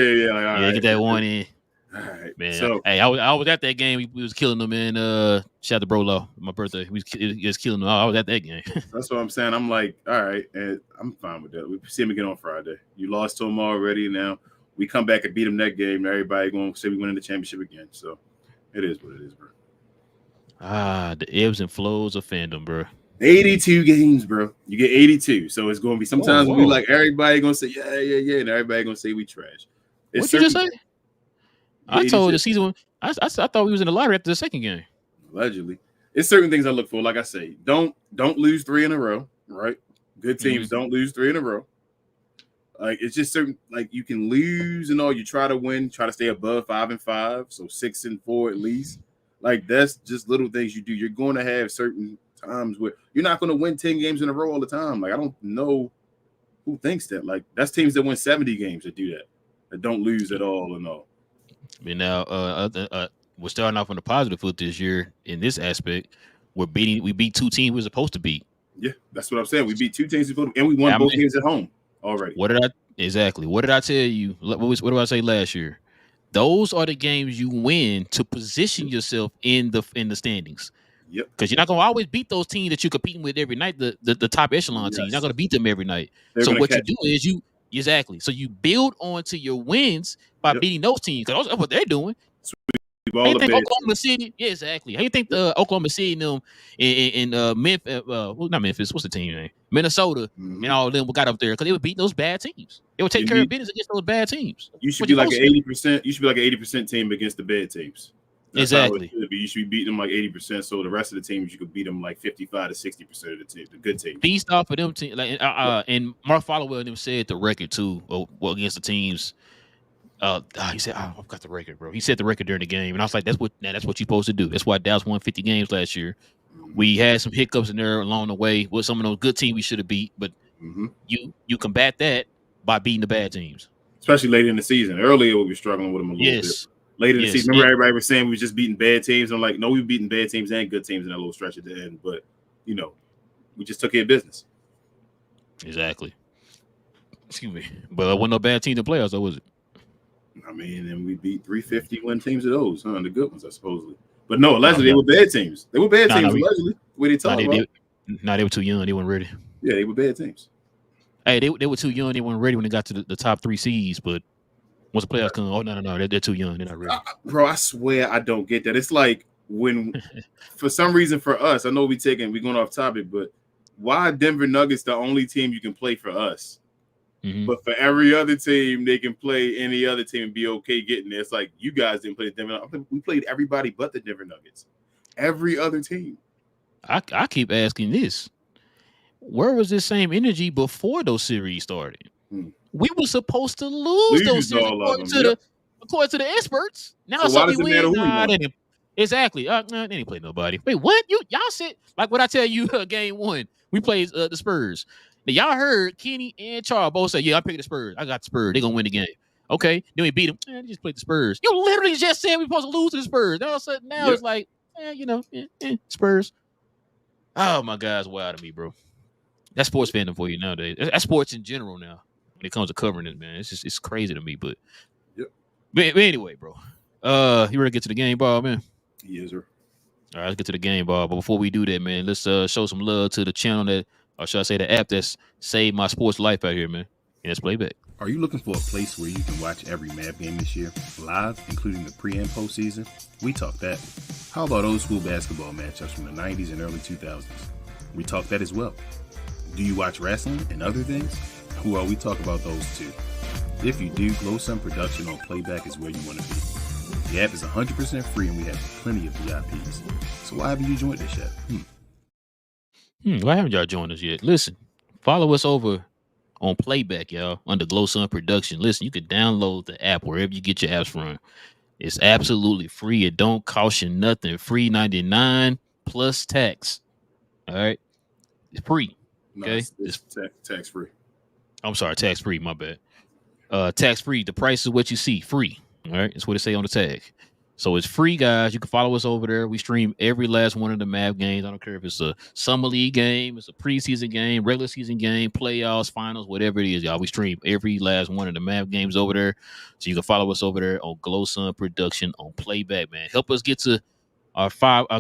get that one in. All right, man. So, hey, I was at that game. We was killing them, and shout out to Brolo, my birthday. We was killing them. I was at that game. That's what I'm saying. I'm like, all right, and I'm fine with that. We see them again on Friday. You lost to them already. Now we come back and beat them that game. Everybody going to say we winning the championship again. So it is what it is, bro. The ebbs and flows of fandom, bro. 82 games, bro. You get 82. So it's going to be sometimes we like everybody going to say, yeah. And everybody going to say we trash. What you just say? I told the season, I thought we was in the lottery after the second game. Allegedly. It's certain things I look for. Like I say, don't lose 3 in a row, right? Good teams don't lose 3 in a row. Like, it's just certain, like, you can lose and all. You try to win, try to stay above 5-5, so 6-4 at least. Like, that's just little things you do. You're going to have certain times where you're not going to win 10 games in a row all the time. Like, I don't know who thinks that. Like, that's teams that win 70 games that do that don't lose at all and all. I mean, now we're starting off on the positive foot this year in this aspect. We beat 2 teams we're supposed to beat. Yeah, that's what I'm saying. We beat 2 teams and we won both games at home already. What did I tell you? What did I say last year? Those are the games you win to position yourself in the standings. Yep. Because you're not gonna always beat those teams that you're competing with every night. The top echelon team. You're not gonna beat them every night. So what you do is So you build onto your wins by beating those teams. Because that's what they're doing. How you think Oklahoma City? Yeah, exactly. How you think the Oklahoma City and them in Memphis? Not Memphis. What's the team name? Minnesota and all of them got up there because they would beat those bad teams. They would take care of business against those bad teams. You should be like an 80%. You should be like an 80% team against the bad teams. That's exactly. You should be beating them like 80%. So the rest of the teams you could beat them like 55 to 60% of the team, the good teams. Feast off of them teams. Like and Mark Followell and them said the record too. Well, against the teams. He said, I've got the record, bro. He said the record during the game, and I was like, that's what you're supposed to do. That's why Dallas won 50 games last year. We had some hiccups in there along the way with some of those good teams we should have beat, but you combat that by beating the bad teams, especially late in the season. Earlier we were struggling with them a little bit. Late in the season, remember everybody was saying we were just beating bad teams. I'm like, no, we were beating bad teams and good teams in that little stretch at the end, but we just took care of business. Exactly. Excuse me, but wasn't no bad team in the playoffs, though, was it? I mean, and we beat 350 win teams of those, huh? The good ones, I supposedly. But no, allegedly they were bad teams. They were bad teams allegedly. The way they talk about. They were too young. They weren't ready. Yeah, they were bad teams. Hey, they were too young. They weren't ready when they got to the top 3 seeds. But once the playoffs come, oh no, they're too young. They're not ready. Bro, I swear I don't get that. It's like when, for some reason, for us, I know we're going off topic, but why are Denver Nuggets the only team you can play for us? Mm-hmm. But for every other team, they can play any other team and be okay getting there. It's like you guys didn't play Denver. We played everybody but the Denver Nuggets. Every other team. I keep asking this. Where was this same energy before those series started? We were supposed to lose those series according to the experts. Now so why does it matter who we won? Exactly. They didn't play nobody. Wait, what? Y'all said, like what I tell you, game 1, we played the Spurs. Now, y'all heard Kenny and Charles both say, yeah, I picked the Spurs. I got the Spurs. They're going to win the game. Okay. Then we beat them. They just played the Spurs. You literally just said we're supposed to lose to the Spurs. All of a sudden now it's like, Spurs. Oh, my God, it's wild to me, bro. That's sports fandom for you nowadays. That's sports in general now. When it comes to covering it, man, it's crazy to me. But, but anyway, bro, you ready to get to the game ball, man? Yes, sir. All right, let's get to the game ball. But before we do that, man, let's show some love to the channel that, or should I say the app that's saved my sports life out here, man. And that's Playback. Are you looking for a place where you can watch every Mav game this year, live, including the pre- and postseason? We talk that. How about old school basketball matchups from the 90s and early 2000s? We talk that as well. Do you watch wrestling and other things? Well, we talk about those too. If you do, Glow Sun Production on Playback is where you want to be. The app is 100% free and we have plenty of VIPs. So why haven't you joined us yet? Why haven't y'all joined us yet? Listen, follow us over on Playback, y'all, under Glow Sun Production. Listen, you can download the app wherever you get your apps from. It's absolutely free. It don't cost you nothing. Free 99 plus tax. All right? It's free. Okay? No, it's tax free. I'm sorry, tax free, my bad. Tax free. The price is what you see. Free. All right. That's what it say on the tag. So it's free, guys. You can follow us over there. We stream every last one of the Mav games. I don't care if it's a summer league game, it's a preseason game, regular season game, playoffs, finals, whatever it is, y'all. We stream every last one of the Mav games over there. So you can follow us over there on Glow Sun Production on Playback, man. Help us get to our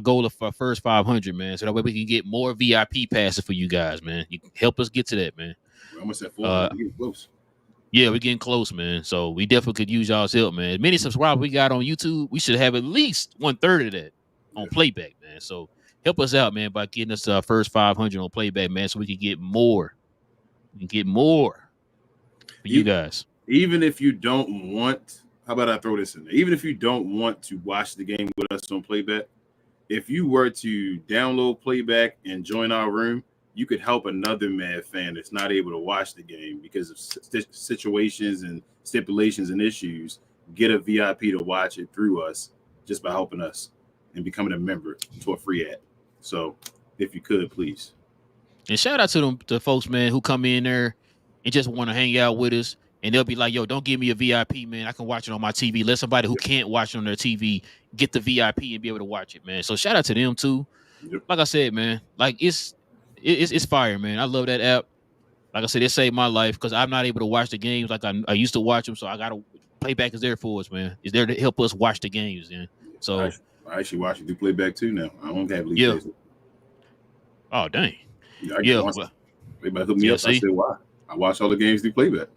goal of our first 500, man. So that way we can get more VIP passes for you guys, man. You can help us get to that, man. We're almost at 400. We're getting close. Yeah, we're getting close, man. So we definitely could use y'all's help, man. As many subscribers we got on YouTube, we should have at least 1/3 of that on Playback, man. So help us out, man, by getting us to our first 500 on Playback, man, so we can get more. We can get more for you guys. Even if you don't want, how about I throw this in there? Even if you don't want to watch the game with us on Playback, if you were to download Playback and join our room, you could help another Mad fan that's not able to watch the game because of situations and stipulations and issues, get a VIP to watch it through us just by helping us and becoming a member to a free app. So if you could, please. And shout out to the folks, man, who come in there and just want to hang out with us. And they'll be like, yo, don't give me a VIP, man. I can watch it on my TV. Let somebody who can't watch it on their TV get the VIP and be able to watch it, man. So shout out to them, too. Yep. Like I said, man, like it's fire, man. I love that app. Like I said, it saved my life because I'm not able to watch the games like I used to watch them. So I got to Playback is there for us, man. It's there to help us watch the games, man. So I actually watch it through Playback too now. I don't have league. Yeah. Oh, dang. Yeah. Playback hooked me up. I said, why? I watch all the games through Playback.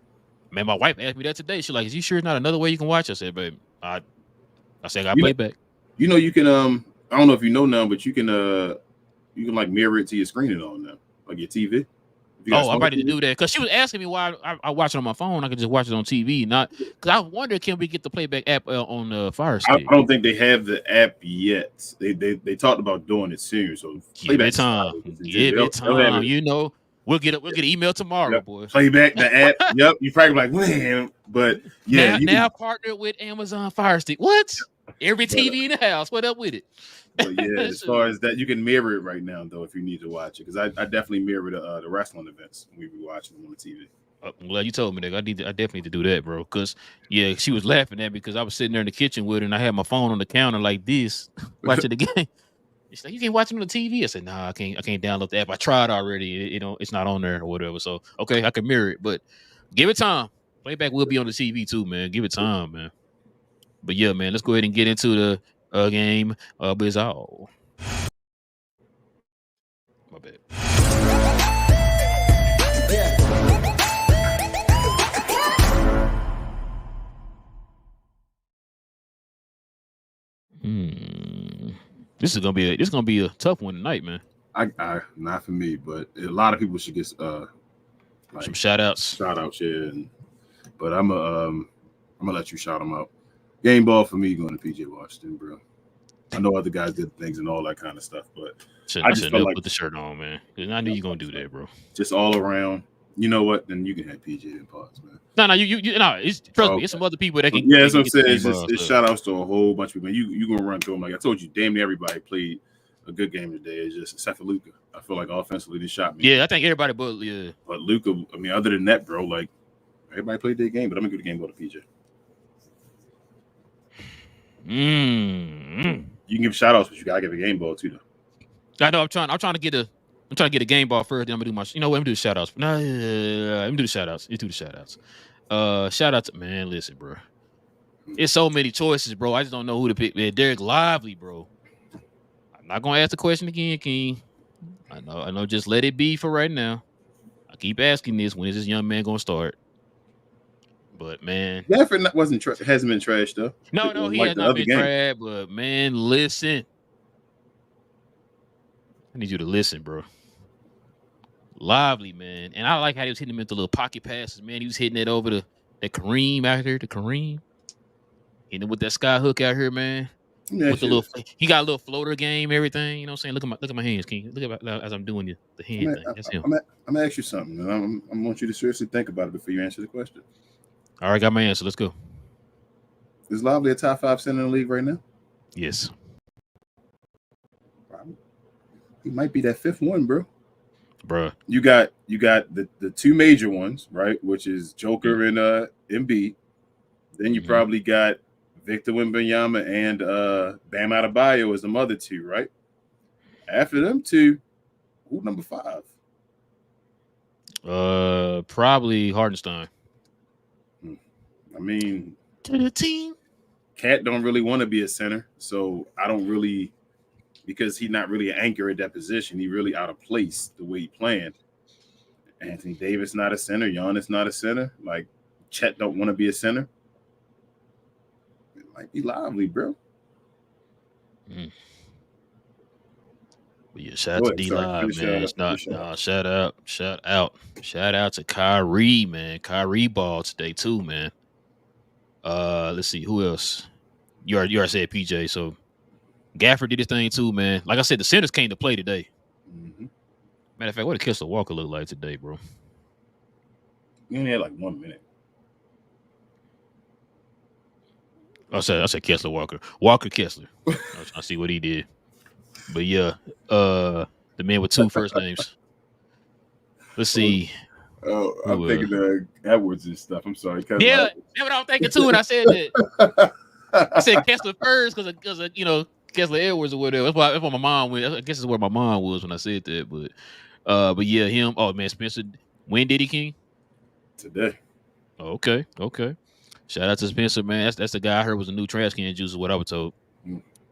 Man, my wife asked me that today. She's like, is you sure it's not another way you can watch? I said, babe, I said, I got Playback. You know, you can, I don't know if you know now, but you can like mirror it to your screen and all now, like your TV. I'm ready to do that because she was asking me why I watch it on my phone. I could just watch it on TV, not because I wonder can we get the Playback app on the Fire Stick? I don't think they have the app yet. They talked about doing it soon. So give it time. Give it time. You know, we'll get an email tomorrow, boy. Playback the app. Yep. You probably like, man, but yeah. Now partnered with Amazon Fire Stick. What? Every TV in the house. What up with it? But yeah, as far as that, you can mirror it right now, though, if you need to watch it. Because I definitely mirror the wrestling events when we be watching them on the TV. I'm glad you told me that. I definitely need to do that, bro. Because yeah, she was laughing at me because I was sitting there in the kitchen with her and I had my phone on the counter like this, watching the game. She's like, "You can't watch it on the TV." I said, "Nah, I can't download the app. I tried already. It's not on there or whatever." So okay, I can mirror it, but give it time. Playback will be on the TV too, man. Give it time, man. But yeah, man, let's go ahead and get into the game of is all. My bad. This is gonna be a tough one tonight, man. I not for me, but a lot of people should get some shout outs. Yeah. But I'm gonna let you shout them out. Game ball for me going to PJ Washington, bro. I know other guys did things and all that kind of stuff, but I just felt like put the shirt on, man. I knew you gonna do that, bro. Just all around. You know what? Then you can have PJ and pause, man. No, you no. Trust me. It's some other people that can. Yeah, that's what I'm saying. It's shout outs to a whole bunch of people. You gonna run through them like I told you. Damn near everybody played a good game today. It's just except for Luka. I feel like offensively they shot me. Yeah, I think everybody, but yeah. But Luka, I mean, other than that, bro, like everybody played their game. But I'm gonna give the game ball to PJ. You can give shout outs, but you gotta give a game ball too, though. I know. I'm trying to get a game ball first. Then I'm gonna do my. You know what? I'm gonna do the shout outs. No, let me do the shout outs. You do the shout outs. Shout out to man. Listen, bro. It's so many choices, bro. I just don't know who to pick. Man, Derek Lively, bro. I'm not gonna ask the question again, King. I know. Just let it be for right now. I keep asking this. When is this young man gonna start? But man, Gafford hasn't been trashed though. No, he has not been trashed. But man, listen. I need you to listen, bro. Lively, man. And I like how he was hitting him into little pocket passes, man. He was hitting it over the Kareem out here, Hitting him with that sky hook out here, man. Yeah, with the little, he got a little floater game, everything. You know what I'm saying? Look at my hands, King. Look at as I'm doing the hand thing. That's him. I'm gonna ask you something, and I want you to seriously think about it before you answer the question. All right, got my answer. Let's go. Is Lively a top 5 center in the league right now? Yes. He might be that 5th one, bro. Bruh. You got the two major ones, right? Which is Joker and Embiid. Then you probably got Victor Wembanyama and Bam Adebayo as the other two, right? After them two, who number 5? Probably Hardenstein. I mean, to the team. Cat don't really want to be a center, so I don't really, because he's not really an anchor at that position. He really out of place the way he playing. Anthony Davis not a center. Giannis not a center. Like Chet don't want to be a center. It might be Lively, bro. But yeah, shout out to D Live, man. Shout out to Kyrie, man. Kyrie ball today too, man. Let's see who else. You already said PJ. So Gafford did his thing too, man. Like I said, the centers came to play today. Matter of fact, what did Kessler Walker look like today, bro? He only had like 1 minute. I said Kessler Walker. Walker Kessler. I was trying to see what he did. But yeah, the man with 2 first names. Let's see. Oh, I'm thinking Edwards and stuff. I'm sorry. Yeah, that's what I'm thinking too. And I said that. I said Kessler first because of Kessler Edwards or whatever. That's why my mom went. I guess it's where my mom was when I said that. But yeah, him. Oh man, Spencer. When did he, King? Today. Okay. Shout out to Spencer, man. That's the guy I heard was a new trash can juice, is what I was told.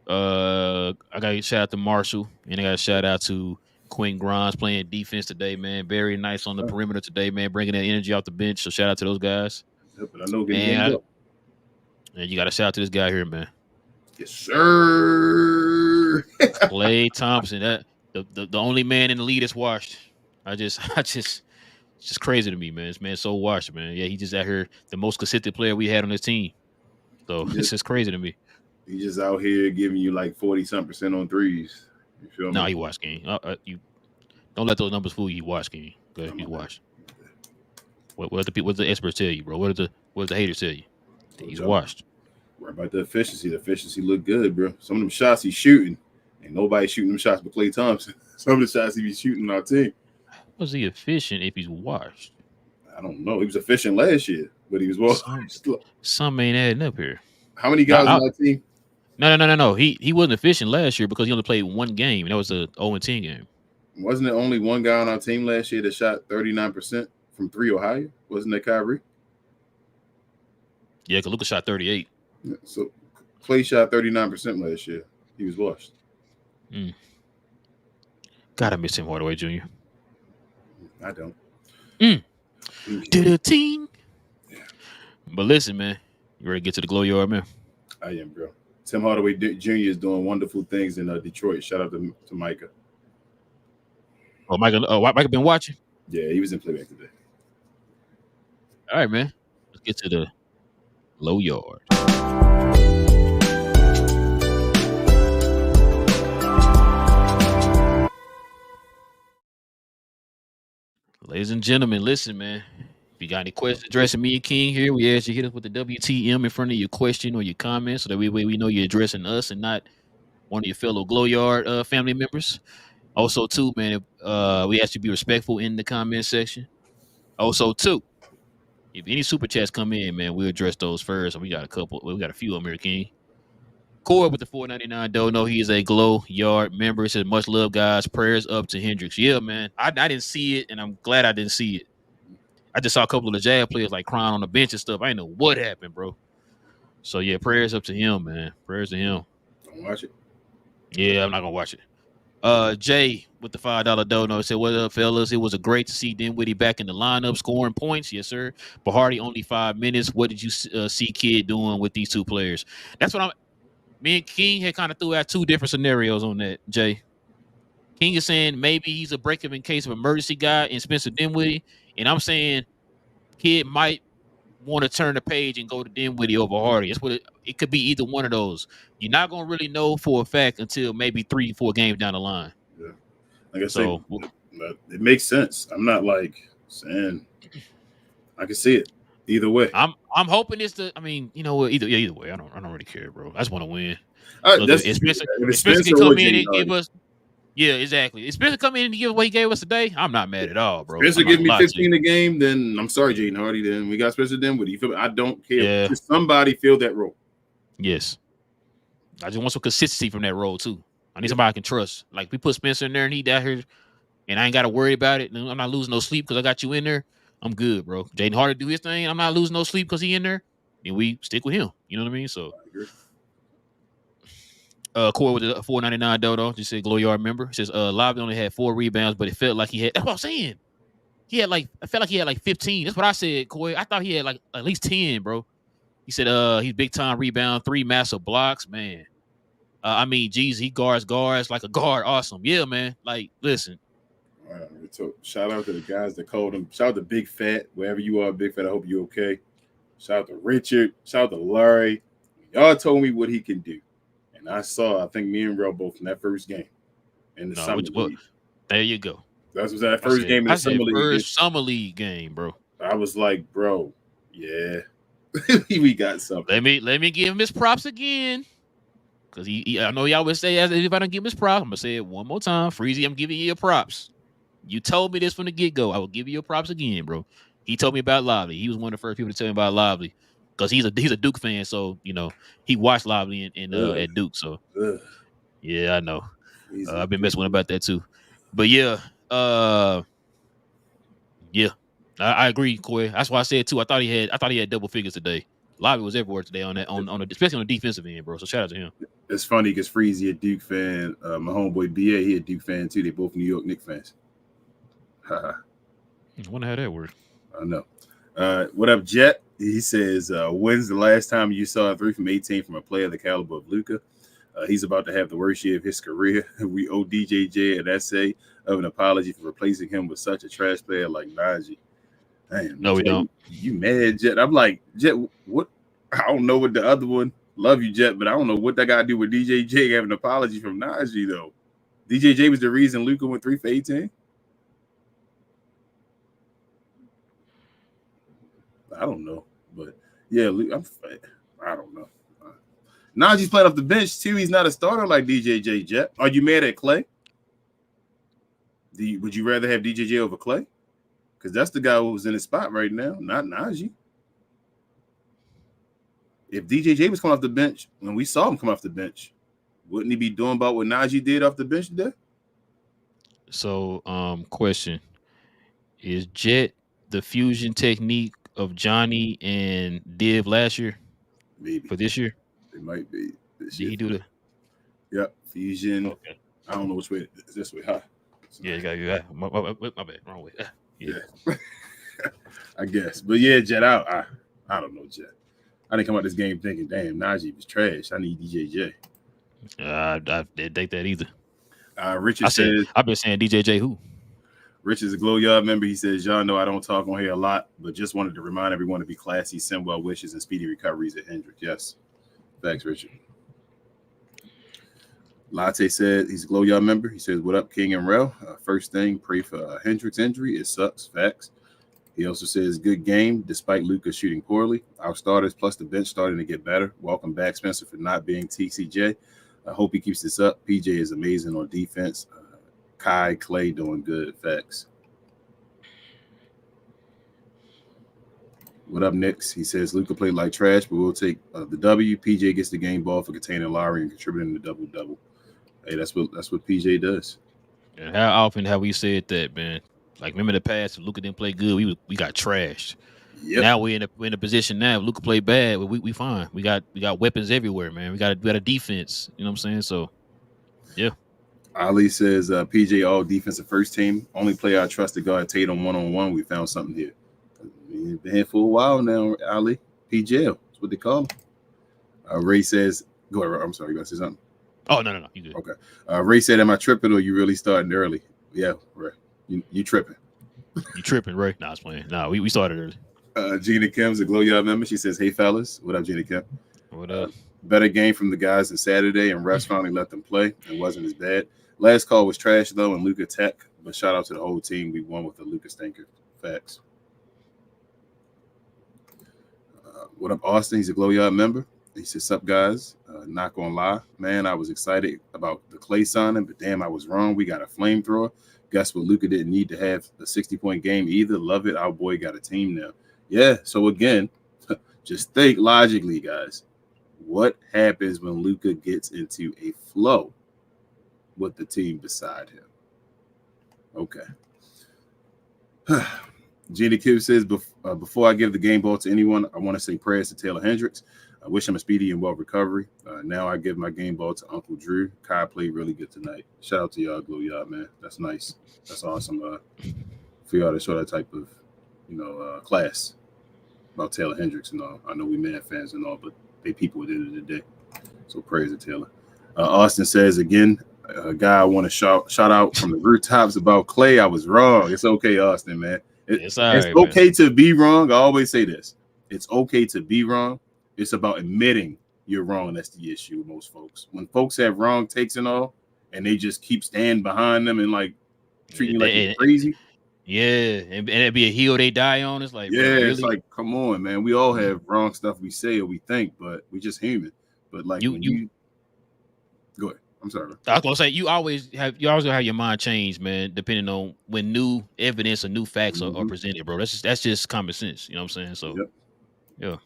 I got a shout out to Marshall, and I got a shout out to Quinn Grimes playing defense today, man. Very nice on the perimeter today, man. Bringing that energy off the bench. So shout out to those guys. Yeah, but I know and you got to shout out to this guy here, man. Yes, sir. Klay Thompson, that the only man in the league that's washed. It's just crazy to me, man. This man's so washed, man. Yeah, he just out here the most consistent player we had on this team. So it's just crazy to me. He's just out here giving you like 40-something% on threes. You feel me? No, he washed, King. You don't let those numbers fool you. He washed, King. Go ahead, he's washed. What the experts tell you, bro? What the haters tell you? He's washed. Worry about the efficiency. The efficiency look good, bro. Some of them shots he's shooting, and nobody shooting them shots but Klay Thompson. Some of the shots he be shooting on our team. Was he efficient if he's washed? I don't know. He was efficient last year, but he was Some ain't adding up here. How many guys on that team? No. He wasn't efficient last year because he only played one game. That was a 0-10 game. Wasn't there only one guy on our team last year that shot 39% from 3 or higher? Wasn't that Kyrie? Yeah, because Luka shot 38. Yeah, so Clay shot 39% last year. He was washed. Gotta miss Tim Hardaway Jr. I don't. To the team. But listen, man, you ready to get to the glow yard, man? I am, bro. Tim Hardaway Jr. is doing wonderful things in Detroit. Shout out to Micah. Oh, Micah been watching? Yeah, he was in Playback today. All right, man. Let's get to the low yard. Ladies and gentlemen, listen, man. If you got any questions addressing me and King here, we ask you hit us with the WTM in front of your question or your comment so that we know you're addressing us and not one of your fellow glow yard family members. Also, too, man, we ask you to be respectful in the comment section. Also, too, if any super chats come in, man, we'll address those first. And we got a couple. We got a few of them here, King. Core with the $4.99 dono. He is a glow yard member. He says, much love, guys. Prayers up to Hendricks. Yeah, man. I didn't see it, and I'm glad I didn't see it. I just saw a couple of the Jazz players like crying on the bench and stuff. I didn't know what happened, bro. So yeah, prayers up to him, man. Prayers to him. Don't watch it. Yeah, I'm not gonna watch it. Jay with the $5 dono said, "What up, fellas? It was a great to see Dinwiddie back in the lineup, scoring points. Yes, sir. But Hardy only 5 minutes. What did you see Kid doing with these two players? That's what me and King had kind of threw out two different scenarios on that, Jay. King is saying maybe he's a break-up in case of emergency guy in Spencer Dinwiddie. And I'm saying Kid might want to turn the page and go to Dinwiddie over Hardy. That's what it could be either one of those. You're not going to really know for a fact until maybe 3-4 games down the line. Yeah. Like I said, it makes sense. I'm not like saying I can see it either way. I'm hoping it's the. I mean, you know what? Either way, I don't really care, bro. I just want to win. Spencer can come in and give us. Yeah, exactly. If Spencer come in and give what he gave us today, I'm not mad at all, bro. Spencer give me 15 a game, then I'm sorry, Jaden Hardy. Then we got Spencer Dinwiddie. You feel me? I don't care. Yeah. Just somebody fill that role. Yes. I just want some consistency from that role too. I need somebody I can trust. Like we put Spencer in there and he down here, and I ain't got to worry about it. I'm not losing no sleep because I got you in there. I'm good, bro. Jaden Hardy do his thing. I'm not losing no sleep because he in there, and we stick with him. You know what I mean? So. Core with the $4.99 dodo just said glow yard member. It says Lobby only had 4 rebounds, but it felt like he had. That's what I'm saying. I felt like he had like 15. That's what I said, Corey. I thought he had like at least 10, bro. He said he's big time rebound, 3 massive blocks, man. I mean, geez, he guards like a guard. Awesome, yeah, man. Like, listen. So shout out to the guys that called him. Shout out to Big Fat, wherever you are, Big Fat. I hope you're okay. Shout out to Richard. Shout out to Larry. Y'all told me what he can do. And I think me and Relle both in that first game in the summer league. There you go. That was that first game in the summer league. First summer league game, bro. I was like, bro, yeah, we got something. Let me give him his props again, because I know y'all would say if I don't give him his props, I'm gonna say it one more time. Freezy, I'm giving you your props. You told me this from the get go. I will give you your props again, bro. He told me about Lively. He was one of the first people to tell me about Lively. Because he's a Duke fan, so you know he watched Lively at Duke. So yeah, I know. I've been messing with him about that too. But yeah, I agree, Corey. That's why I said too. I thought he had double figures today. Lively was everywhere today on that especially on the defensive end, bro. So shout out to him. It's funny because Freezy a Duke fan. My homeboy BA, he a Duke fan too. They both New York Knicks fans. I wonder how that works. I know. What up, Jet? He says, when's the last time you saw a 3 from 18 from a player the caliber of Luka? He's about to have the worst year of his career. We owe DJJ an essay of an apology for replacing him with such a trash player like Najee. Damn, no, we don't. You mad, Jet? I'm like, Jet, what? I don't know what the other one. Love you, Jet, but I don't know what that got to do with DJJ having an apology from Najee, though. DJJ was the reason Luka went 3 for 18? I don't know, but yeah, I don't know. Najee's playing off the bench too. He's not a starter like DJJ. Jet. Are you mad at Clay? Would you rather have DJJ over Clay? Because that's the guy who was in his spot right now, not Najee. If DJJ was coming off the bench, when we saw him come off the bench, wouldn't he be doing about what Najee did off the bench today? So, question: is Jet the fusion technique of Johnny and Div last year Maybe for this year? it might be this Did year. he do the? Yep, Fusion. Okay. I don't know which way. This way, huh? Yeah, you got you. My bad. Wrong way. Yeah. I guess. But yeah, Jet out. I don't know, Jet. I didn't come out this game thinking, damn, Najee was trash. I need DJJ. I didn't think that either. Richard says, I've been saying DJJ who? Rich is a Glow Yard member. He says, y'all know I don't talk on here a lot, but just wanted to remind everyone to be classy, send well wishes, and speedy recoveries at Hendricks. Yes. Thanks, Richard. Latte said he's a Glow Yard member. He says, what up, King and Relle? First thing, pray for Hendricks' injury. It sucks. Facts. He also says, good game, despite Luka shooting poorly. Our starters plus the bench starting to get better. Welcome back, Spencer, for not being TCJ. I hope he keeps this up. PJ is amazing on defense. Kai, Clay doing good. Facts. What up, Knicks? He says, Luka played like trash, but we'll take the W. PJ gets the game ball for containing Lowry and contributing to double-double. Hey, that's what PJ does. And how often have we said that, man? Like, remember the past, if Luka didn't play good, we got trashed. Yep. Now we're in a position now. If Luka play bad, we fine. We got weapons everywhere, man. We got a defense. You know what I'm saying? So, yeah. Ali says PJ all defensive first team. Only player I trust to guard Tatum one-on-one. We found something here. He's been here for a while now, Ali. PJ, that's what they call him. Ray says, go ahead. I'm sorry, you got to say something? Oh, no. You good. Okay. Ray said, am I tripping or you really starting early? Yeah, Ray. You tripping. You tripping, Ray? Nah, I was playing. Nah, we started early. Gina Kim's a Glow Yard member. She says, hey, fellas. What up, Gina Kim? What up? Better game from the guys on Saturday, and refs finally let them play. It wasn't as bad. Last call was trash, though, and Luka Tech. But shout out to the whole team. We won with the Luka stinker. Facts. What up, Austin? He's a Glow Yard member. He says, sup, guys. Not gonna lie. Man, I was excited about the Clay signing, but damn, I was wrong. We got a flamethrower. Guess what? Luka didn't need to have a 60-point game either. Love it. Our boy got a team now. Yeah, so again, just think logically, guys. What happens when Luka gets into a flow with the team beside him? Okay. Gina Kim says, before I give the game ball to anyone, I want to say prayers to Taylor Hendricks. I wish him a speedy and well recovery. Now I give my game ball to Uncle Drew. Kai played really good tonight. Shout out to y'all, Glow Yard, man. That's nice. That's awesome for y'all to show that type of, class about Taylor Hendricks and all. I know we Mad fans and all, but they people at the end of the day. So praise to Taylor. Austin says, again, a guy I want to shout out from the rooftops about Clay. I was wrong. It's okay, Austin, man. It's okay to be wrong. I always say this. It's okay to be wrong. It's about admitting you're wrong. That's the issue with most folks. When folks have wrong takes and all, and they just keep standing behind them and like treating you like you're crazy. Yeah, and it'd be a hill they die on. It's like, yeah, bro, really? It's like, come on, man. We all have wrong stuff we say or we think, but we just human. But like you go ahead. I'm sorry, bro. I was gonna say you always have your mind changed, man, depending on when new evidence or new facts are presented, bro. That's just common sense. You know what I'm saying? So yeah.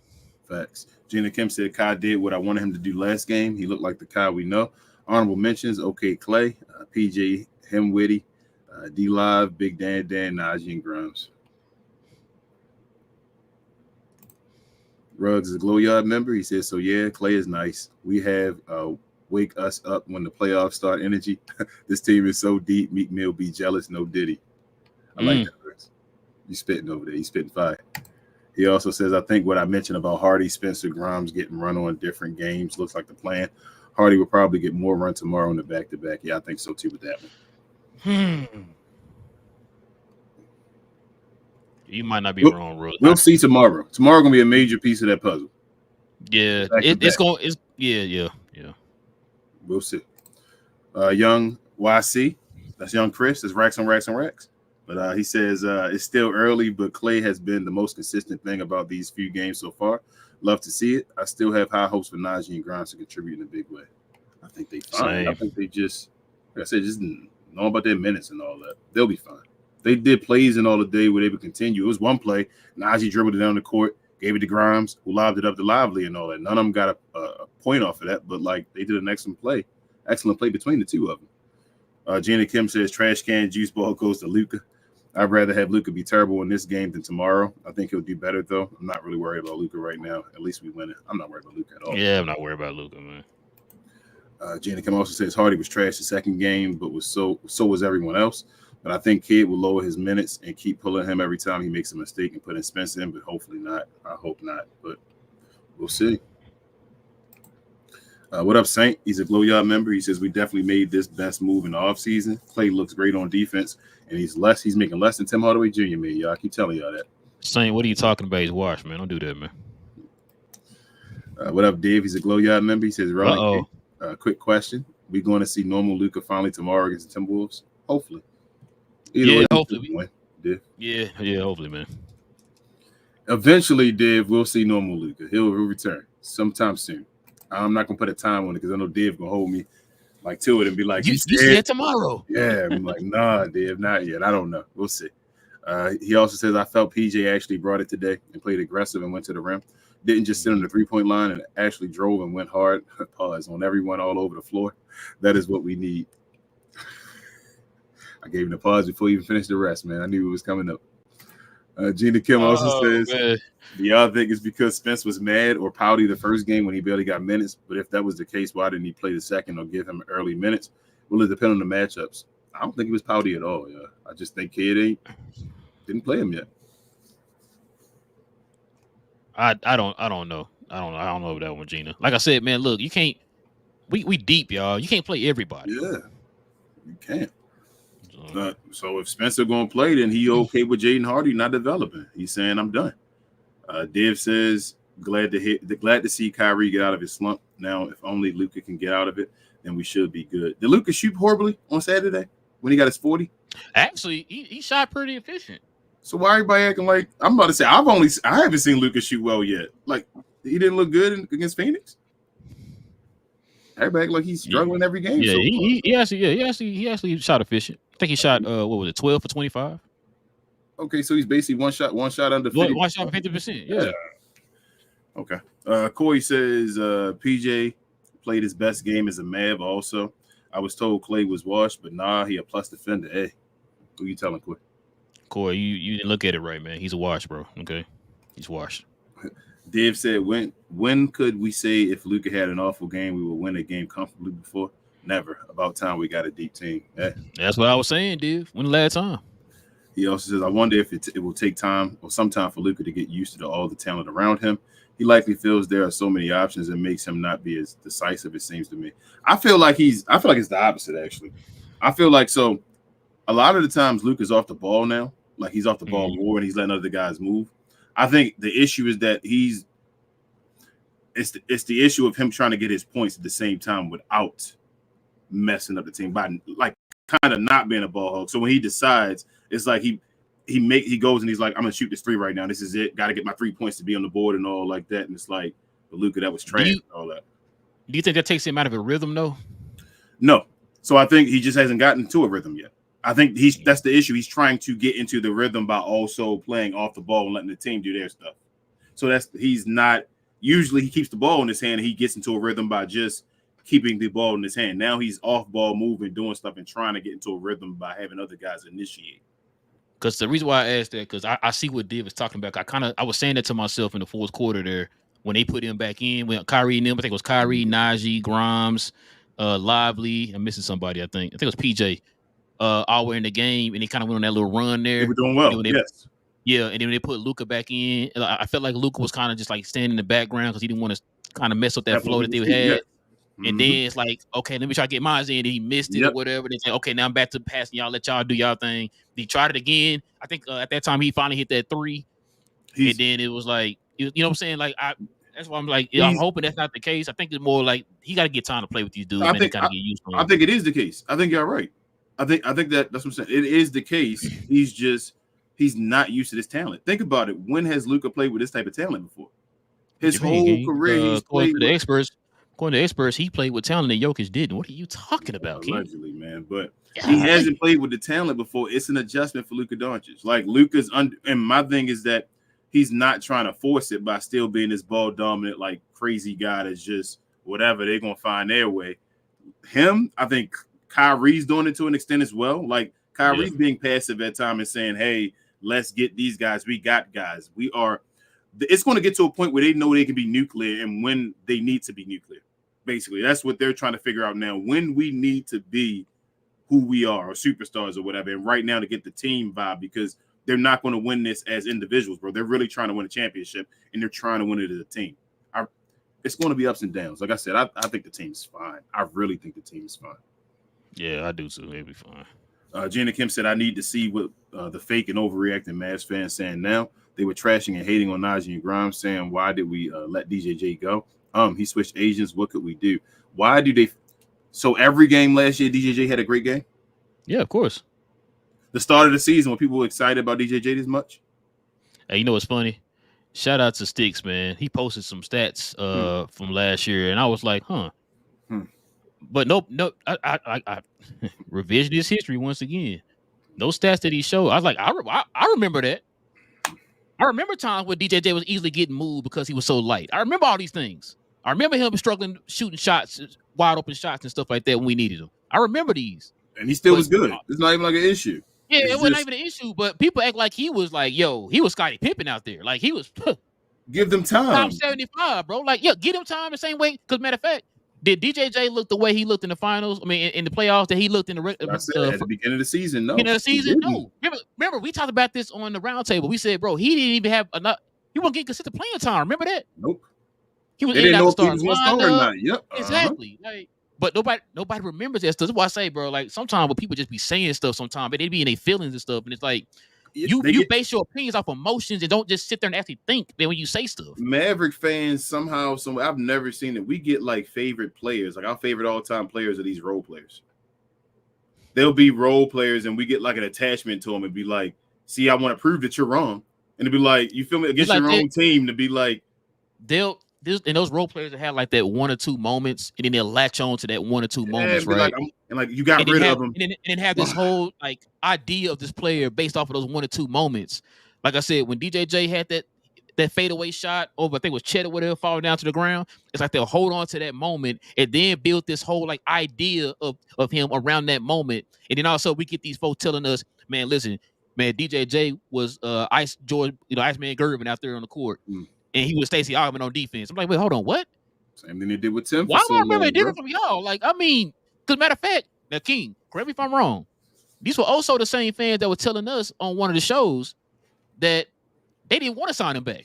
Facts. Gina Kim said Kai did what I wanted him to do last game. He looked like the Kai we know. Honorable mentions, okay, Clay, PJ, him Witty, D Live, Big Dan, Najee, and Grimes. Ruggs is a Glow Yard member. He says, so yeah, Clay is nice. We have wake us up when the playoffs start energy. This team is so deep. Meek Mill be jealous. No Diddy. I like that, Ruggs. You spitting over there. You spitting fire. He also says, I think what I mentioned about Hardy, Spencer, Grimes getting run on different games looks like the plan. Hardy will probably get more run tomorrow in the back-to-back. Yeah, I think so too with that one. You might not be wrong, Rose. We'll see tomorrow. Tomorrow gonna be a major piece of that puzzle. Yeah, yeah. We'll see. Young YC, that's young Chris. That's racks on racks on racks. But he says it's still early, but Clay has been the most consistent thing about these few games so far. Love to see it. I still have high hopes for Najee and Grimes to contribute in a big way. I think they fine. Same. I think they just, like I said, just know about their minutes and all that. They'll be fine. They did plays and all the day where they would continue. It was one play. Najee dribbled it down the court, gave it to Grimes, who lobbed it up to Lively and all that. None of them got a point off of that, but like they did an excellent play between the two of them. Gina Kim says trash can juice ball goes to Luka. I'd rather have Luka be terrible in this game than tomorrow. I think he'll do better, though. I'm not really worried about Luka right now. At least we win it. I'm not worried about Luka at all. Yeah, I'm not worried about Luka, man. Jaden Kim also says Hardy was trash the second game, but so was everyone else. But I think Kidd will lower his minutes and keep pulling him every time he makes a mistake and putting Spence in, but hopefully not. I hope not, but we'll see. What up, Saint? He's a Glow Yard member. He says we definitely made this best move in the offseason. Clay looks great on defense, and he's making less than Tim Hardaway Jr. made, y'all. I keep telling y'all that. Saint, what are you talking about? He's washed, man. Don't do that, man. What up, Dave? He's a Glow Yard member. He says, Uh-oh. Quick question. We going to see normal Luka finally tomorrow against the Timberwolves? Hopefully. Hopefully. Yeah, hopefully, man. Eventually, Dave, we'll see normal Luka. He'll return sometime soon. I'm not gonna put a time on it because I know Dave gonna hold me like to it and be like, "You see it tomorrow." Yeah, I'm like, nah, Dave, not yet. I don't know. We'll see. He also says I felt PJ actually brought it today and played aggressive and went to the rim. Didn't just sit on the 3-point line and actually drove and went hard. Pause on everyone all over the floor. That is what we need. I gave him the pause before he even finished the rest, man. I knew it was coming up. Gina Kim also says, man. Do y'all think it's because Spence was mad or pouty the first game when he barely got minutes? But if that was the case, why didn't he play the second or give him early minutes? Will it depend on the matchups? I don't think he was pouty at all. Yeah, I just think Kidd didn't play him yet. I don't know. I don't know about that one, Gina. Like I said, man, look, you can't. We deep, y'all. You can't play everybody. Yeah, you can't. So if Spencer going to play, then he okay with Jaden Hardy not developing. He's saying I'm done. Div says glad to see Kyrie get out of his slump. Now, if only Luka can get out of it, then we should be good. Did Luka shoot horribly on Saturday when he got his 40? Actually, he shot pretty efficient. So why everybody acting like I'm about to say I haven't seen Luka shoot well yet. Like he didn't look good against Phoenix. Everybody act like he's struggling every game. Yeah, so he actually shot efficient. I think he shot 12 for 25. Okay, so he's basically one shot under 50. One shot for 50%. Yeah. Okay. Corey says PJ played his best game as a Mav also. I was told Clay was washed, but nah, he a plus defender. Hey, who you telling, Corey? Corey, you didn't look at it right, man. He's a wash, bro. Okay. He's washed. Dave said, when could we say if Luka had an awful game, we would win a game comfortably before? Never. About time we got a deep team. Yeah. That's what I was saying, dude. When the last time? He also says, I wonder if it will take time or some time for Luka to get used to all the talent around him. He likely feels there are so many options and makes him not be as decisive, it seems to me. I feel like it's the opposite, actually. I feel like so a lot of the times Luka's off the ball now. Like he's off the ball more and he's letting other guys move. I think the issue is that it's the issue of him trying to get his points at the same time without messing up the team by like kind of not being a ball hog. So when he decides, it's like he goes and he's like, I'm gonna shoot this 3 right now. This is it. Got to get my 3 points to be on the board and all like that. And it's like, but Luka, that was trash and all that. Do you think that takes him out of a rhythm though? No. So I think he just hasn't gotten into a rhythm yet. I think that's the issue. He's trying to get into the rhythm by also playing off the ball and letting the team do their stuff. So he's not usually he keeps the ball in his hand and he gets into a rhythm by just keeping the ball in his hand. Now he's off ball moving, doing stuff and trying to get into a rhythm by having other guys initiate. Because the reason why I asked that, because I see what Div is talking about. I was saying that to myself in the fourth quarter there when they put him back in, when Kyrie and them, I think it was Kyrie, Najee, Grimes, Lively. I'm missing somebody, I think. I think it was PJ. All were in the game, and they kind of went on that little run there. They were doing well, yes. Yeah, and then when they put Luka back in, I felt like Luka was kind of just like standing in the background because he didn't want to kind of mess up that flow that they had. Yeah. And then it's like, okay, let me try to get mine in. And he missed it or whatever. They said, okay, now I'm back to passing y'all. Let y'all do y'all thing. He tried it again. I think at that time he finally hit that 3. And then it was like, you know what I'm saying? Like, that's why I'm like, I'm hoping that's not the case. I think it's more like he got to get time to play with these dudes. I think it is the case. I think you're right. I think that's what I'm saying. It is the case. He's not used to this talent. Think about it. When has Luka played with this type of talent before? His whole career, he's played with experts. According to experts, he played with talent that Jokic didn't. What are you talking about, King? Allegedly, man. But he hasn't played with the talent before. It's an adjustment for Luka Doncic. Like Luka's and my thing is that he's not trying to force it by still being this ball dominant, like crazy guy that's just whatever they're gonna find their way. I think Kyrie's doing it to an extent as well. Like Kyrie's being passive at time and saying, "Hey, let's get these guys. We got guys. We are." It's going to get to a point where they know they can be nuclear and when they need to be nuclear. Basically, that's what they're trying to figure out now. When we need to be who we are, or superstars, or whatever. And right now, to get the team vibe, because they're not going to win this as individuals, bro. They're really trying to win a championship, and they're trying to win it as a team. It's going to be ups and downs. Like I said, I think the team's fine. I really think the team is fine. Yeah, I do too. It'll be fine. Gina Kim said, I need to see what the fake and overreacting Mavs fans saying now. They were trashing and hating on Najee and Grimes, saying, why did we let DJJ go? He switched agents. What could we do? Why do they? So every game last year, DJJ had a great game? Yeah, of course. The start of the season, when people were excited about DJJ this much? Hey, you know what's funny? Shout out to Sticks, man. He posted some stats from last year, and I was like, But no, I revisionist history once again. Those stats that he showed, I was like, I remember that. I remember times when DJJ was easily getting moved because he was so light. I remember all these things. I remember him struggling shooting shots, wide open shots and stuff like that when we needed him. I remember these. And he still was good. It's not even like an issue. Yeah, it wasn't even an issue, but people act like he was like, he was Scottie Pippen out there. Like he was give them time. Top 75, bro. Like, get him time the same way. Because matter of fact, did DJJ look the way he looked in the finals? I mean, in the playoffs that he looked in the at the beginning of the season, no. Beginning of the season, no. Remember, we talked about this on the roundtable. We said, bro, he didn't even have enough. He wasn't getting consistent playing time. Remember that? Nope. He was they didn't know if he was going to start or not. Yep. Exactly. Like, but nobody remembers that stuff. That's why I say, bro, like sometimes when people just be saying stuff sometimes, but they be in their feelings and stuff, and it's like you base your opinions off emotions and don't just sit there and actually think that when you say stuff. Maverick fans somehow, I've never seen it. We get like favorite players, like our favorite all-time players are these role players. They'll be role players, and we get like an attachment to them and be like, see, I want to prove that you're wrong. And to be like, you feel me, against your own team, to be like, and those role players that have like that one or two moments, and then they'll latch on to that one or two moments, right? Like you got rid of them, and then have this whole like idea of this player based off of those one or two moments. Like I said, when DJJ had that fadeaway shot over, I think it was Chet or whatever, falling down to the ground, it's like they'll hold on to that moment and then build this whole like idea of him around that moment. And then also we get these folks telling us, man, listen, man, DJJ was Iceman Gervin out there on the court. And he was Stacey Augmon on defense. I'm like, wait, hold on, what? Same thing they did with Tim. Why do I remember it different from y'all? Like, I mean, because matter of fact, now King, correct me if I'm wrong. These were also the same fans that were telling us on one of the shows that they didn't want to sign him back.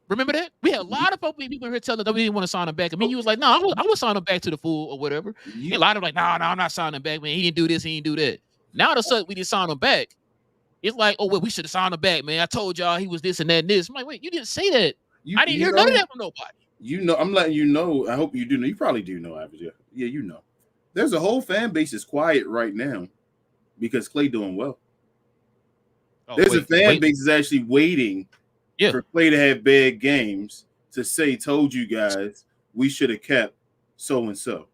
Remember that? We had a lot of people here telling us that we didn't want to sign him back. I mean, you was like, no, I would sign him back to the full or whatever. And a lot of them like, no, I'm not signing him back, man. He didn't do this, he didn't do that. Now all of a sudden we didn't sign him back. It's like, oh, well, we should have signed him back, man. I told y'all he was this and that and this. I'm like, wait, you didn't say that. I didn't hear none of that from nobody. You know, I'm letting you know. I hope you do know. You probably do know, Average. Yeah, you know. There's a whole fan base that's quiet right now because Klay doing well. There's a fan base that's actually waiting for Klay to have bad games to say, told you guys we should have kept so-and-so.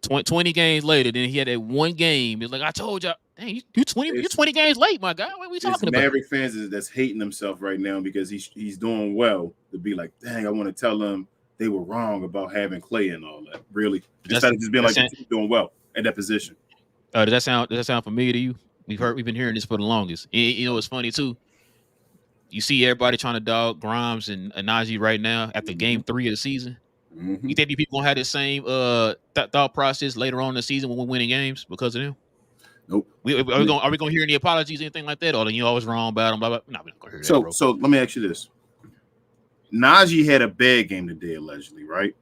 20 games later, then he had that one game. It's like, I told y'all, dang, you're 20 games late, my guy. What are we talking about? Maverick fans that's hating himself right now because he's doing well to be like, dang, I want to tell them they were wrong about having Klay and all that. Really? Instead of just being like, doing well at that position. Does that sound familiar to you? We've been hearing this for the longest. And, you know, it's funny too. You see everybody trying to dog Grimes and Najee right now after game 3 of the season. You think people gonna have the same thought process later on in the season when we're winning games because of them? Nope. Are we gonna hear any apologies, anything like that? Or then you always wrong about them? Blah, blah. No, we're not gonna hear that. So let me ask you this: Najee had a bad game today, allegedly, right?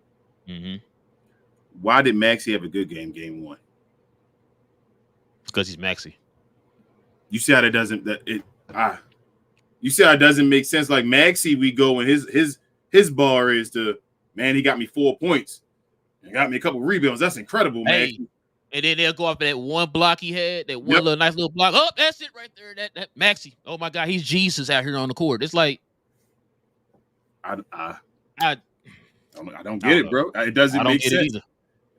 Why did Maxey have a good game, game 1? Because he's Maxey. You see how that doesn't you see how it doesn't make sense? Like Maxey, we go and his bar is to, man, he got me 4 points and got me a couple rebounds. That's incredible, man. Hey, and then they'll go off that one block he had, that one nice little block. Oh, that's it right there. That Maxey. Oh my God, he's Jesus out here on the court. It's like I don't get it, bro. It doesn't make sense.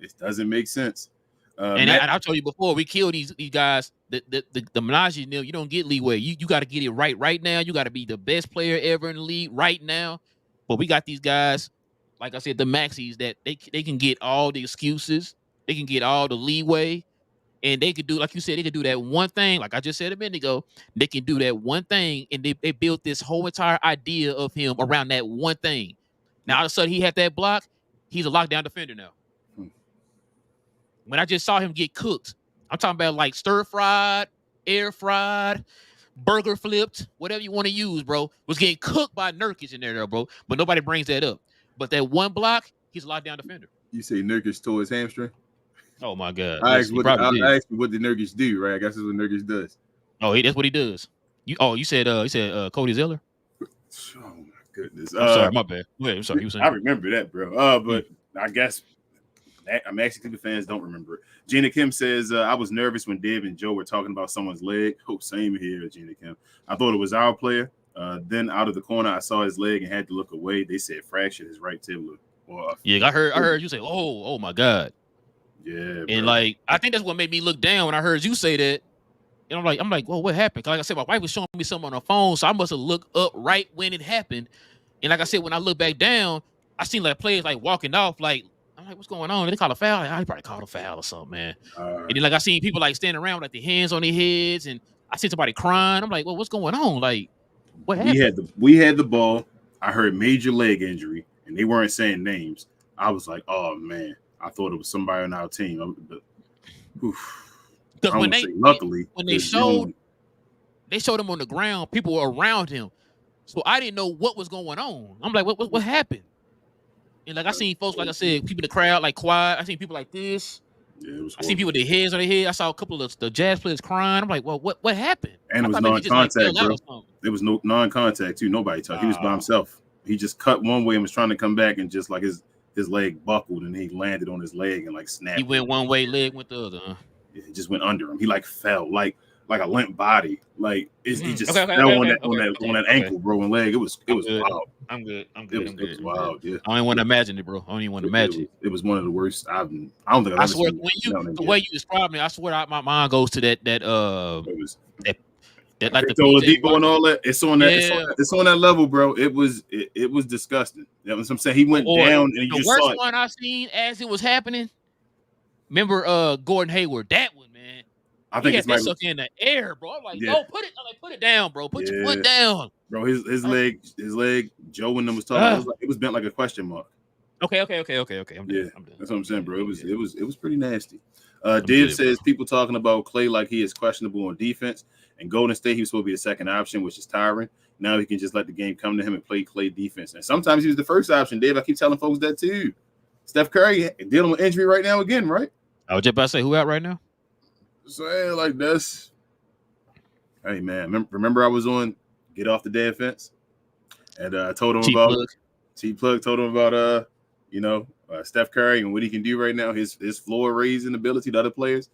It doesn't make sense. And I told you before, we kill these guys. The Menage, you don't get leeway. You got to get it right now. You got to be the best player ever in the league right now. But we got these guys, like I said, the Maxies, that they can get all the excuses. They can get all the leeway. And they could do, like you said, they could do that one thing. Like I just said a minute ago, they can do that one thing, and they built this whole entire idea of him around that one thing. Now all of a sudden he had that block. He's a lockdown defender now. When I just saw him get cooked, I'm talking about like stir fried, air fried, burger flipped, whatever you want to use, bro. Was getting cooked by Nurkic in there, bro. But nobody brings that up. But that one block, he's a lockdown defender. You say Nurkic tore his hamstring? Oh my God! I asked you what did Nurkic do, right? I guess that's what Nurkic does. Oh, that's what he does. You said Cody Zeller. Oh my goodness! I'm sorry, my bad. Wait, I'm sorry. You saying? I remember that, bro. But I guess Maxi Clipper fans don't remember it. Gina Kim says, I was nervous when Dave and Joe were talking about someone's leg. Oh, same here, Gina Kim. I thought it was our player. Then out of the corner, I saw his leg and had to look away. They said fractured his right tibia. Yeah, I heard you say, oh my God. Yeah. And bro. like, I think that's what made me look down when I heard you say that. And I'm like, well, what happened? Like I said, my wife was showing me something on her phone, so I must have looked up right when it happened. And like I said, when I look back down, I seen like players like walking off, like, I'm like, what's going on? And they call a foul. Like, I probably called a foul or something, man. And then like I seen people like standing around with like their hands on their heads, and I seen somebody crying. I'm like, well, what's going on? Like, what happened? We had the ball. I heard major leg injury, and they weren't saying names. I was like, oh man, I thought it was somebody on our team. Because when they showed him on the ground, people were around him, so I didn't know what was going on. I'm like, what happened? And like I seen folks, like I said, people in the crowd like quiet. I seen people like this. Yeah, it was I seen people with their heads on their head. I saw a couple of the Jazz players crying. I'm like, well, what happened? And it was non-contact, bro. There was no non-contact too. Nobody touched. He was by himself. He just cut one way and was trying to come back, and just like his leg buckled, and he landed on his leg and like snapped. He went one way, leg went the other. Huh? Yeah, it just went under him. He like fell like a limp body. Like he just fell on that ankle, bro, and leg. It was wild. I'm good. It was wild. Yeah. I don't even want to imagine it, bro. I don't even want to imagine it. It was one of the worst. I don't think I've ever swear seen the way you described me, I swear my mind goes to that like the Oladipo and all that. It's on that. It's on that level, bro. It was disgusting. That's what I'm saying. He went down, and you just saw it. The worst one I seen as it was happening. Remember Gordon Hayward? That one, man. I think it's stuck in the air, bro. I'm like, no, put it down, bro. Put your foot down, bro. His leg. Joe and them was talking. It was bent like a question mark. Okay. I'm done. That's what I'm saying, bro. It was pretty nasty. Dave says people talking about Klay like he is questionable on defense, and Golden State he was supposed to be the second option, which is tiring. Now he can just let the game come to him and play Klay defense. And sometimes he was the first option. Dave, I keep telling folks that too. Steph Curry dealing with injury right now again, right? I was just about to say, who out right now? So like this. Hey man, remember I was on Get Off the Defense, and I told him T-Plug told him about Steph Curry and what he can do right now, his floor raising ability to other players.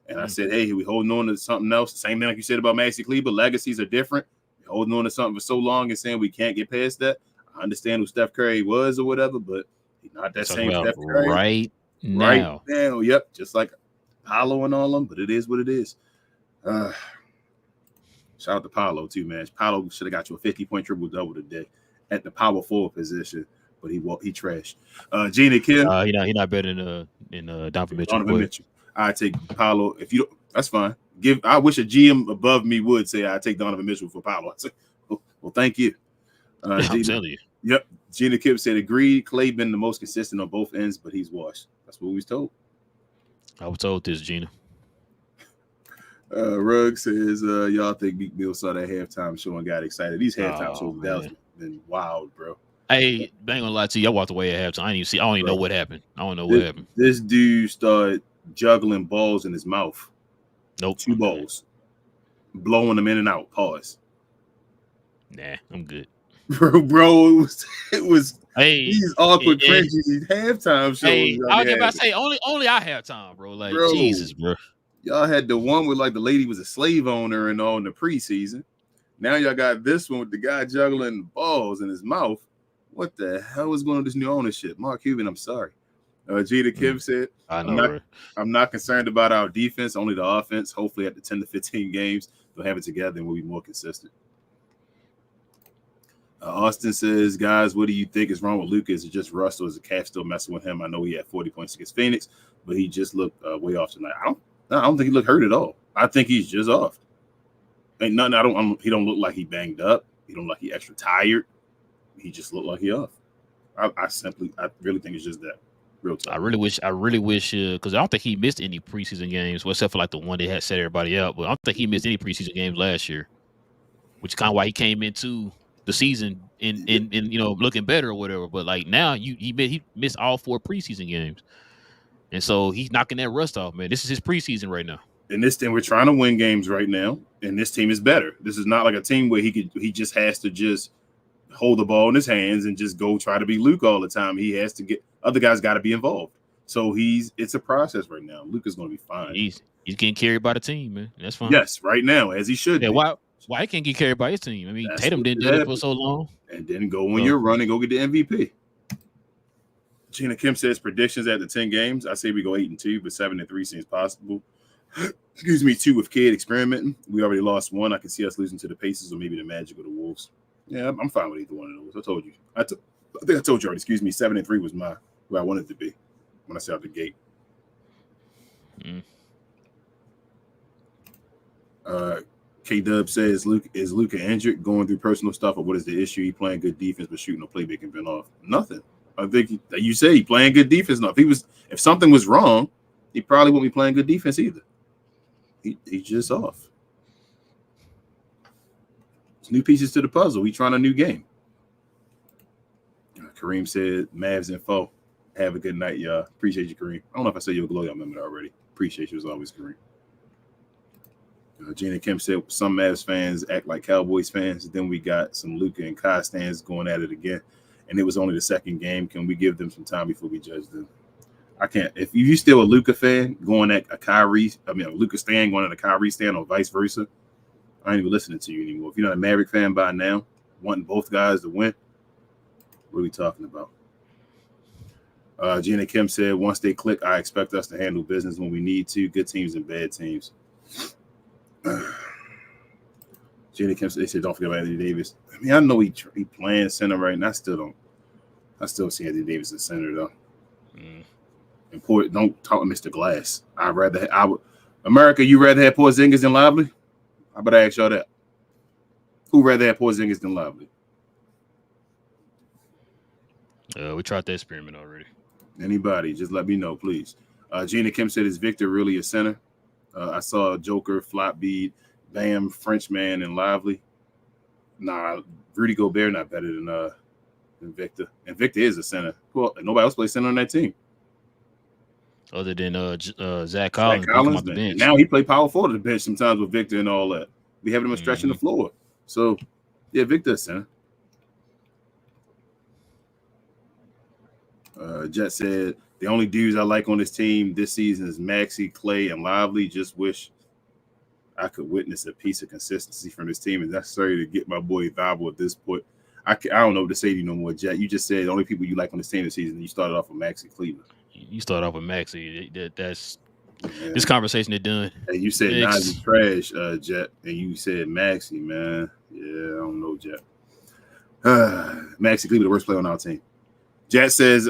And I said, hey, we holding on to something else. Same thing like you said about Maxi Kleber. Legacies are different. We're holding on to something for so long and saying we can't get past that. I understand who Steph Curry was or whatever, but he's not that same Steph Curry right now. Yep, just like Paolo and all them, but it is what it is. Shout out to Paolo too, man. Paolo should have got you a 50-point triple-double today at the power forward position, but he trashed. Gina Kim, he not better than Donovan Mitchell. Donovan Mitchell. I take Paolo. If you don't, that's fine. I wish a GM above me would say I take Donovan Mitchell for Paolo. I say, well, thank you. I'm telling you. Yep. Gina Kim said, agreed. Klay been the most consistent on both ends, but he's washed. That's what we was told. I was told this, Gina. Rugg says, y'all think Meek Mill saw that halftime show and got excited. These halftime shows in Dallas been wild, bro. Hey, I ain't gonna lie to you. I walked away at halftime. I don't even know what happened. I don't know what happened. This dude started juggling balls in his mouth. Nope. 2 balls. Blowing them in and out. Pause. Nah, I'm good. Bro, it was hey, these awkward cringy halftime shows. Hey, I was just about to say, only I have time, bro. Like, bro, Jesus, bro. Y'all had the one with like the lady was a slave owner and all in the preseason. Now y'all got this one with the guy juggling balls in his mouth. What the hell is going on with this new ownership? Mark Cuban, I'm sorry. Gina Kim said, I'm not concerned about our defense, only the offense. Hopefully at the 10 to 15 games, they'll have it together and we'll be more consistent. Austin says, guys, what do you think is wrong with Luka? Is it just rust or is the calf still messing with him? I know he had 40 points against Phoenix, but he just looked way off tonight. No, I don't think he looked hurt at all. I think he's just off. Ain't nothing. He don't look like he banged up. He don't look like he extra tired. He just looked like he off. I really think it's just that. Real talk. I really wish, because I don't think he missed any preseason games, well, except for like the one that had set everybody up. But I don't think he missed any preseason games last year, which is kind of why he came into the season in looking better or whatever. But like now, he missed all 4 preseason games, and so he's knocking that rust off, man. This is his preseason right now. And this team, we're trying to win games right now, and this team is better. This is not like a team where he just has to just hold the ball in his hands and just go try to be Luka all the time. He has to get other guys got to be involved. So it's a process right now. Luka's going to be fine. He's getting carried by the team, man. That's fine. Yes, right now, as he should. Yeah, why he can't get carried by his team? I mean, That's Tatum didn't do it for so long. And then go when you're running, go get the MVP. Gina Kim says predictions at the 10 games. I say we go 8-2, but 7-3 seems possible. Excuse me, 2 with Kid experimenting. We already lost 1. I can see us losing to the Pacers or maybe the Magic or the Wolves. Yeah, I'm fine with either one of those. I told you. I think I told you already. Excuse me. 7-3 was where I wanted to be when I set out the gate. K-Dub says, is Luka injured, going through personal stuff, or what is the issue? He playing good defense, but shooting a playback and been off. Nothing. I think you say he playing good defense. No, if something was wrong, he probably wouldn't be playing good defense either. He's just off. It's new pieces to the puzzle. We trying a new game. Kareem said, Mavs and foe. Have a good night, y'all. Appreciate you, Kareem. I don't know if I said you a glow y'all member already. Appreciate you as always, Kareem. Gina Kim said some Mavs fans act like Cowboys fans. Then we got some Luka and Kai stands going at it again. And it was only the second game. Can we give them some time before we judge them? I can't. If you still a Luka fan going at a Luka stand going at a Kyrie stand or vice versa, I ain't even listening to you anymore. If you're not a Maverick fan by now, wanting both guys to win, what are we talking about? Gina Kim said, once they click, I expect us to handle business when we need to. Good teams and bad teams. Gina Kim said, they said, don't forget about Anthony Davis. I mean, I know he playing center right now. I still see Anthony Davis as center, though. Important. Don't talk to Mr. Glass. America, you rather have Porzingis than Lively? How about I ask y'all that? Who rather have Porzingis than Lively? We tried that experiment already. Anybody, just let me know, please. Gina Kim said, is Victor really a center? I saw Joker, Flop Bead, Bam, Frenchman, and Lively. Nah, Rudy Gobert not better than Victor. And Victor is a center. Well, nobody else plays center on that team. Other than Zach Collins. Off the bench. Now he play power forward at the bench sometimes with Victor and all that. We have him stretching the floor. So, yeah, Victor is center. Jet said, the only dudes I like on this team this season is Maxey, Clay, and Lively. Just wish I could witness a piece of consistency from this team. It's necessary to get my boy Thabo at this point. I don't know what to say to you no more, Jet. You just said the only people you like on this team this season, you started off with Maxey Cleveland. You start off with Maxey. That's this conversation is done. And you said Nas is trash, Jet. And you said Maxey, man. Yeah, I don't know, Jet. Maxey Cleveland, the worst player on our team. Jay says,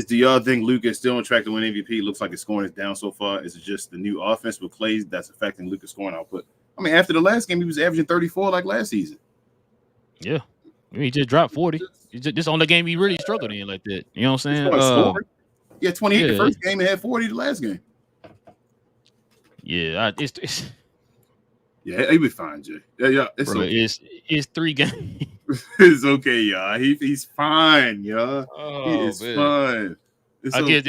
do y'all think Luka is still on track to win MVP? Looks like his scoring is down so far. Is it just the new offense with Clay that's affecting Luka's scoring output? After the last game, he was averaging 34 like last season. Yeah. He just dropped 40. This on the game he really struggled in like that. You know what I'm saying? Yeah, 28 the first game and had 40 the last game. Yeah, yeah, he'll be fine, Jay. Yeah, it's bro, okay. It's 3 games. It's okay, y'all. He's fine, y'all. He is fine. I guess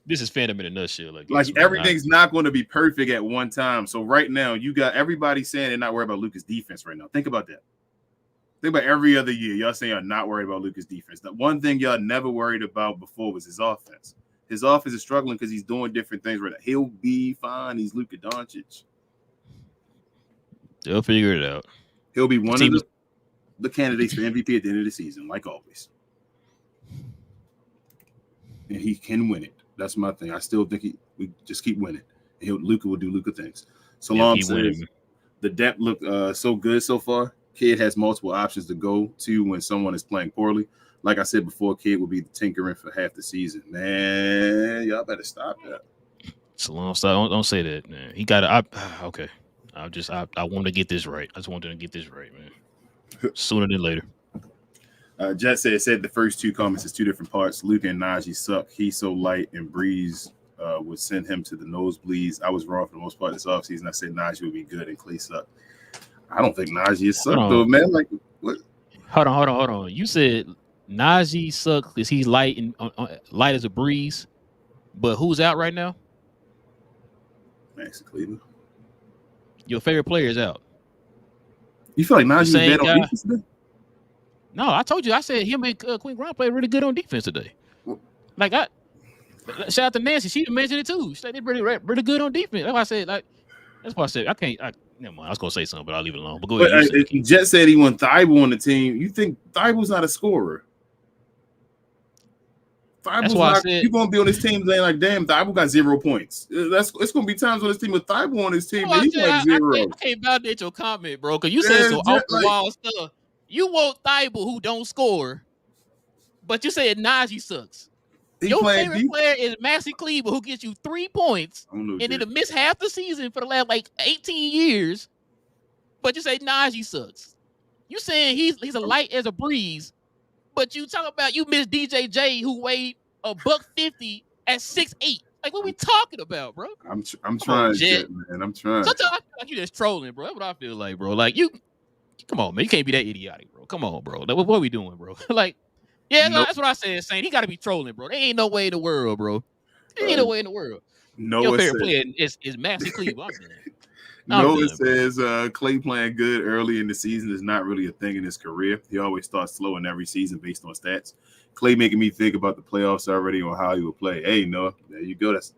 this is fandom in a nutshell. Like everything's not going to be perfect at one time. So right now, you got everybody saying they're not worried about Luka's defense right now. Think about that. Think about every other year. Y'all saying y'all not worried about Luka's defense. The one thing y'all never worried about before was his offense. His offense is struggling because he's doing different things right now. He'll be fine. He's Luka Doncic. They'll figure it out. He'll be one of the candidates for MVP at the end of the season, like always. And he can win it. That's my thing. I still think we just keep winning. And Luka will do Luka things. So long says the depth look so good so far. Kid has multiple options to go to when someone is playing poorly. Like I said before, Kid will be tinkering for half the season. Man, y'all better stop that. It's a long story. Don't say that, man. He got it. Okay. I want to get this right. I just wanted to get this right, man. Sooner than later. Jet said the first two comments is two different parts. Luka and Najee suck. He's so light, and Breeze would send him to the nosebleeds. I was wrong for the most part this offseason. I said Najee would be good and Clay suck. I don't think Najee is suck though, man. Like what? Hold on. You said Najee sucks because he's light and light as a breeze. But who's out right now? Max Cleveland. Your favorite player is out. You feel like Najee's bad on defense today? No, I told you. I said him and Quinn Grimes played really good on defense today. Like shout out to Nancy. She mentioned it too. She said they really good on defense. That's why I said that's why I said I can't. Never mind. I was gonna say something, but I'll leave it alone. But go ahead. Jet said he want Thibault on the team. You think Thibault's not a scorer? That's why I said you're gonna be on this team saying like, damn, Thibault got 0 points. It's gonna be times on this team with Thibault on his team and he's like 0. I can't validate your comment, bro, because you said some off the wall stuff. You want Thibault who don't score, but you said Najee sucks. Your favorite player is Maxi Kleber, who gets you 3 points and then miss half the season for the last 18 years. But you say Najee sucks. You saying he's a light as a breeze. But you talk about you miss DJJ who weighed $150 at 6'8". Like what we talking about, bro? I'm trying, Jet, man. I'm trying. Sometimes I feel like you just trolling, bro. That's what I feel like, bro. Like come on, man. You can't be that idiotic, bro. Come on, bro. Like, what are we doing, bro? Like, yeah, that's what I said, Saint. He got to be trolling, bro. There ain't no way in the world, bro. There ain't no way in the world. Your favorite player is Maxi Kleber. Noah says Clay playing good early in the season is not really a thing in his career. He always starts slow in every season based on stats. Clay making me think about the playoffs already on how he would play. Hey, Noah, there you go. That's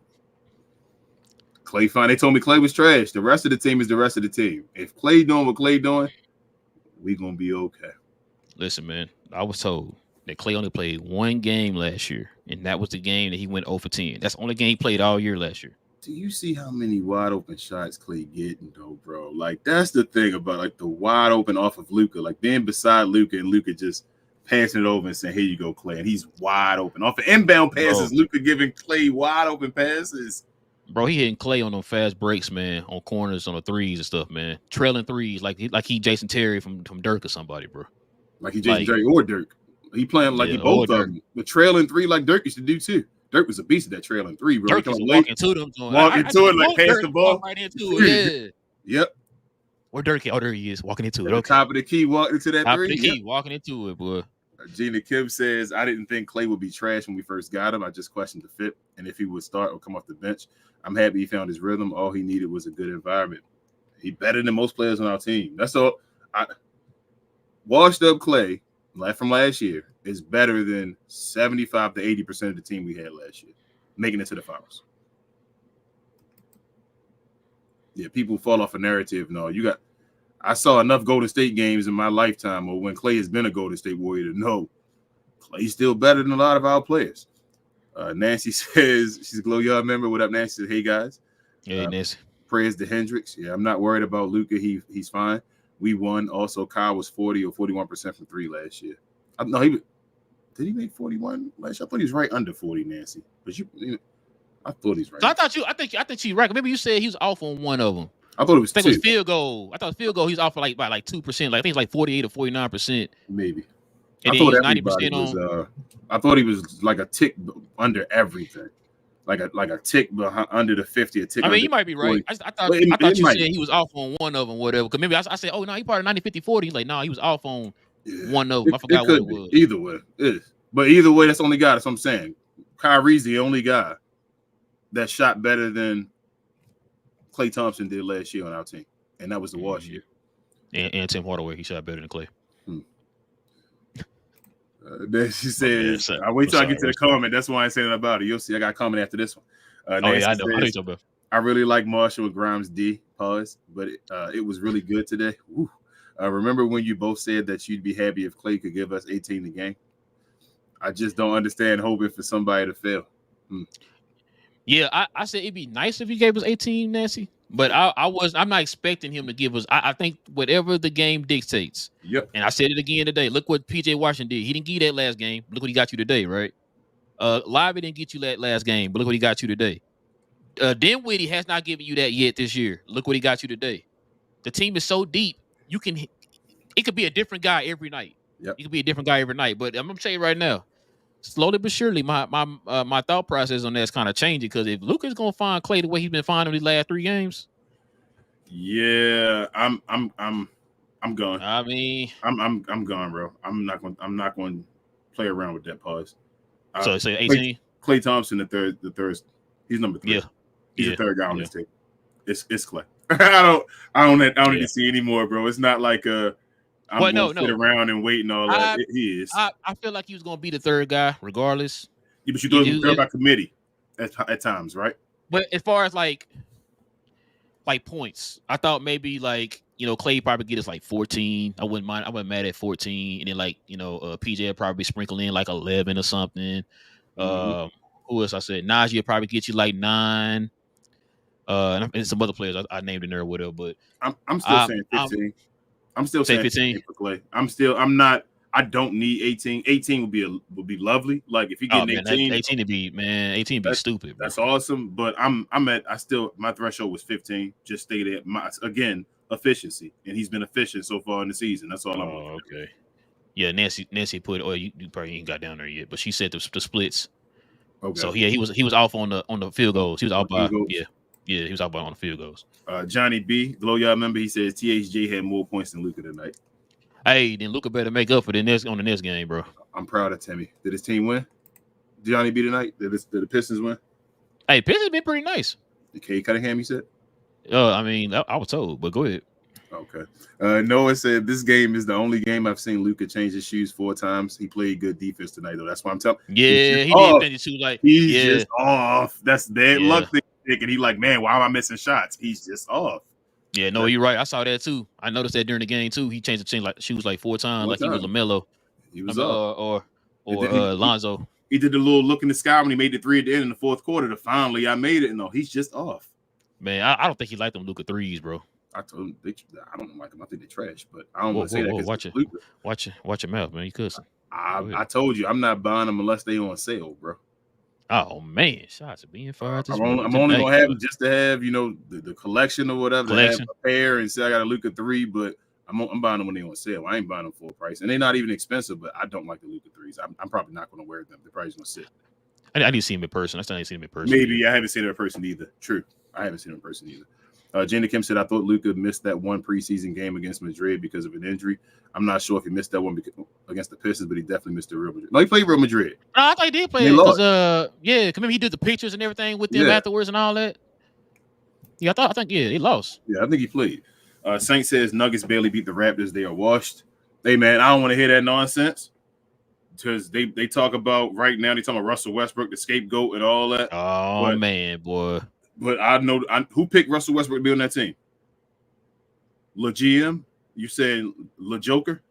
Clay fine. They told me Clay was trash. The rest of the team is the rest of the team. If Clay doing what Clay doing, we gonna be okay. Listen, man, I was told that Clay only played one game last year, and that was the game that he went 0 for 10. That's the only game he played all year last year. Do you see how many wide open shots Clay getting though, bro? Like that's the thing about like the wide open off of Luka, like being beside Luka and Luka just passing it over and saying, "Here you go, Clay," and he's wide open off of inbound passes. Luka giving Clay wide open passes. Bro, he hitting Clay on them fast breaks, man, on corners, on the threes and stuff, man. Trailing threes, like he Jason Terry from Dirk or somebody, bro. Like he Jason Terry or Dirk. He playing like he both of them. The trailing three like Dirk used to do too. Dirk was a beast of that trailing three, bro. Dirk was walking to them. Walking to it, like pass the ball. Right into it, yeah. Yep. Where Dirk? Oh, there he is, walking into it. Okay. Top of the key, walking into that top three. Top of the key, walking into it, boy. Gina Kim says, I didn't think Clay would be trash when we first got him. I just questioned the fit and if he would start or come off the bench. I'm happy he found his rhythm. All he needed was a good environment. He better than most players on our team. That's all. Washed up Clay, from last year, is better than 75 to 80% of the team we had last year, making it to the finals. Yeah, people fall off a narrative. No, I saw enough Golden State games in my lifetime or when Clay has been a Golden State Warrior to know Clay's still better than a lot of our players. Nancy says, she's a Glow Yard member. What up, Nancy? Says, hey, guys. Hey, Nancy. Prayers to Hendricks. Yeah, I'm not worried about Luka. He's fine. We won. Also, Kyle was 40 or 41% from three last year. No, did he make 41 last year? I thought he was right under 40, Nancy. But I thought he's right. So I think she right. Maybe you said he was off on one of them. I thought it was. I think it was field goal. I thought field goal. He's off by 2%. Like I think it's like 48 or 49%. Maybe. And I thought 90% on. I thought he was like a tick under everything, like a tick behind, under the 50. A tick. I mean, you might be right. I thought you said he was off on one of them, whatever. Because maybe I said, oh no, he part of 90, 50, 40. Like no, he was off on one of them. I forgot what it was. Either way, but either way, that's the only guy. That's what I'm saying. Kyrie's the only guy that shot better than Klay Thompson did last year on our team, and that was the wash year. And Tim Hardaway, he shot better than Klay. Then she says, "I wait till I get to the comment. That's why I ain't saying nothing about it. You'll see. I got a comment after this one." I know. I really like Marshall with Grimes D. Pause, but it was really good today. Remember when you both said that you'd be happy if Klay could give us 18 a game? I just don't understand hoping for somebody to fail. Yeah, I said it'd be nice if he gave us 18, Nancy. But I'm not expecting him to give us. I think whatever the game dictates. Yep. And I said it again today. Look what PJ Washington did. He didn't give you that last game. Look what he got you today, right? Lively didn't get you that last game, but look what he got you today. Dinwiddie has not given you that yet this year. Look what he got you today. The team is so deep. It could be a different guy every night. Yep. It could be a different guy every night. But I'm gonna tell you right now, slowly but surely, my thought process on that is kind of changing because if Luka's gonna find Clay the way he's been finding him these last 3 games, yeah, I'm gone. I mean, I'm gone, bro. I'm not going to play around with that pause. so say 18. Klay Thompson, the third, he's number 3. Yeah, he's the third guy on this team. It's Clay. I don't need to see anymore, bro. It's not like I'm going to sit around and wait and all that. He is. I feel like he was going to be the third guy regardless. Yeah, but you throw him third by committee at times, right? But as far as like points, I thought maybe Clay probably get us like 14. I wouldn't mad at 14, and then PJ would probably sprinkle in like 11 or something. Who else? I said Najee would probably get you like 9. And some other players I named in there or whatever, but I'm still saying 15. I'm still saying 15 for Clay. I'm not. I don't need 18. 18 would be lovely. Like if you get 18, 18 would be stupid. Bro. That's awesome. But my threshold was 15. Just stay there. Again, efficiency, and he's been efficient so far in the season. That's all I'm. Okay. Yeah, Nancy put. Oh, you probably ain't got down there yet, but she said the splits. Okay. So yeah, he was off on the field goals. He was out by he was out by on the field goals. Johnny B, Glow, y'all remember he says THJ had more points than Luka tonight. Hey, then Luka better make up for the next game, bro. I'm proud of Timmy. Did his team win? Johnny B tonight? Did the Pistons win? Hey, Pistons been pretty nice. Okay, Cunningham, you said? I mean, I was told, but go ahead. Okay. Noah said this game is the only game I've seen Luka change his shoes 4 times. He played good defense tonight, though. That's why I'm telling. Yeah, he did change his shoes. He's just off. That's bad luck thing. And he like, man, why am I missing shots? He's just off. Yeah, no, you're right. I saw that too. I noticed that during the game too. He changed the shoes like 4 times, he was LaMelo. He was off. Or Lonzo. He did the little look in the sky when he made the 3 at the end in the 4th quarter to finally I made it. No, he's just off. Man, I don't think he liked them Luka 3s, bro. I told him I don't like them. I think they're trash, but I don't want to say that. Watch your mouth, man. You cussing. I told you I'm not buying them unless they on sale, bro. Oh man, shots are being fired. I'm only gonna have them just to have the collection or whatever. To have a pair and say I got a Luka 3, but I'm buying them when they're on sale. I ain't buying them full price, and they're not even expensive. But I don't like the Luka 3s. I'm probably not gonna wear them. They're probably just gonna sit. I need to see him in person. I still ain't seen him in person. Maybe I haven't seen him in person either. True, I haven't seen him in person either. Jaden Kim said, I thought Luka missed that one preseason game against Madrid because of an injury. I'm not sure if he missed that one against the Pistons, but he definitely missed the Real Madrid. No, he played Real Madrid. No, I thought he did play it because, remember he did the pictures and everything with them afterwards and all that. Yeah, I think he lost. Yeah, I think he played. Saint says Nuggets barely beat the Raptors. They are washed. Hey, man, I don't want to hear that nonsense because they talk about right now, they talking about Russell Westbrook, the scapegoat and all that. Oh, man, boy. But I know who picked Russell Westbrook to be on that team. La GM, you said La Joker.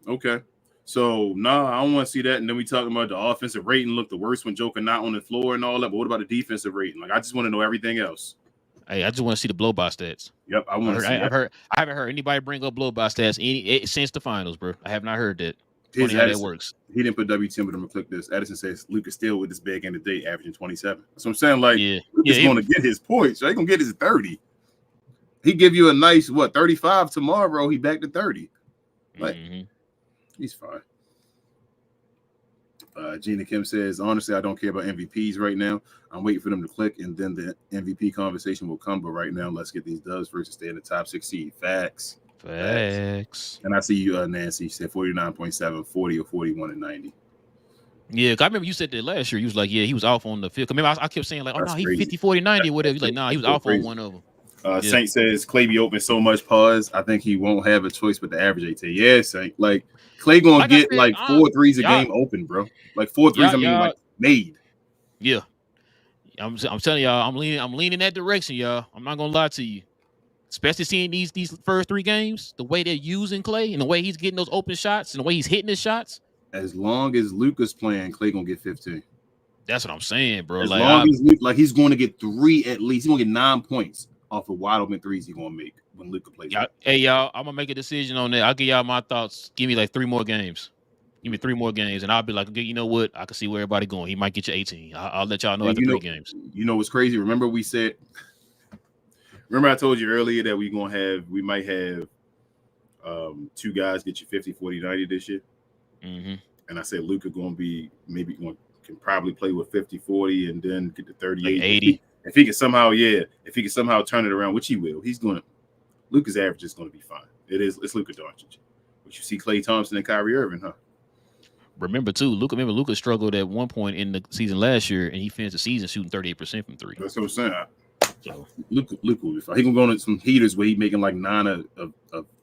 Okay, so I don't want to see that. And then we talking about the offensive rating look the worst when Joker not on the floor and all that. But what about the defensive rating? Like I just want to know everything else. Hey, I just want to see the blow by stats. Yep, I want to see. I haven't heard anybody bring up blow by stats since the finals, bro. I have not heard that. Funny how that works. He didn't put WTM, but I'm gonna click this. Addison says Luka still with this big end of the day, averaging 27. That's what I'm saying. Like, Luka's going to get his points. So he's gonna get his 30. He give you a nice 35 tomorrow. He back to 30. Like, he's fine. Gina Kim says, honestly, I don't care about MVPs right now. I'm waiting for them to click, and then the MVP conversation will come. But right now, let's get these dubs first to stay in the top 6 seed. Facts. And I see you, Nancy. You said 49.7, 40 or 41 and 90. Yeah, I remember you said that last year. You was like, he was off on the field. Remember, I kept saying, like, oh, no, he 50, 40, 90 or whatever. He's like, nah, he was off on one of them. Saint says, Clay be open so much, pause. I think he won't have a choice but the average 18. Yeah, Saint. Like, Clay going to get 4 threes a game open, bro. Like, 4 threes, made. Yeah. I'm telling y'all, I'm leaning that direction, y'all. I'm not going to lie to you. Especially seeing these first 3 games, the way they're using Clay and the way he's getting those open shots and the way he's hitting his shots. As long as Luka's playing, Clay gonna get 15. That's what I'm saying, bro. As long as he's going to get 3 at least. He's gonna get 9 points off of wide open threes. He's gonna make when Luka plays. Hey, y'all, I'm gonna make a decision on that. I'll give y'all my thoughts. Give me like 3 more games. Give me 3 more games, and I'll be like, okay, you know what? I can see where everybody going. He might get you 18. I'll let y'all know And after 3 games. You know what's crazy? Remember I told you earlier that we might have 2 guys get you 50, 40, 90 this year. Mm-hmm. And I said Luka can probably play with 50, 40 and then get to 38. Like 80. If he can somehow turn it around, which he will, Luka's average is going to be fine. It's Luka Doncic. But you see Klay Thompson and Kyrie Irving, huh? Remember Luka struggled at one point in the season last year, and he finished the season shooting 38% from 3. That's what I'm saying. So Luka will be fine. He can go into some heaters where he's making like 9 of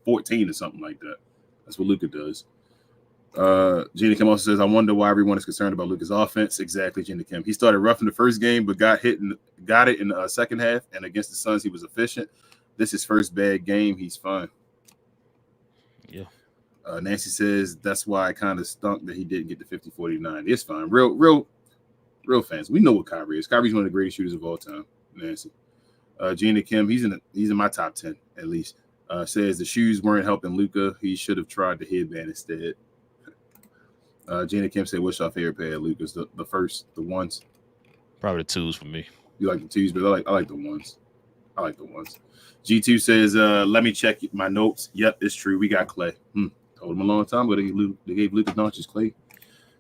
14 or something like that. That's what Luka does. Gina Kim also says, I wonder why everyone is concerned about Luka's offense. Exactly, Gina Kim. He started rough in the first game, but got it in the second half. And against the Suns, he was efficient. This is his first bad game. He's fine. Yeah. Nancy says that's why I kind of stunk that he didn't get the 50, 49. It's fine. Real fans. We know what Kyrie is. Kyrie's one of the greatest shooters of all time. Nancy. Gina Kim, he's in my top 10 at least. Says the shoes weren't helping Luka. He should have tried the headband instead. Gina Kim said, "What's your favorite pair of Luka's? The ones." Probably the 2s for me. You like the 2s, but I like the ones. I like the ones. G2 says, "Let me check my notes. Yep, it's true. We got Klay. Told him a long time ago they gave Luka Doncic Klay.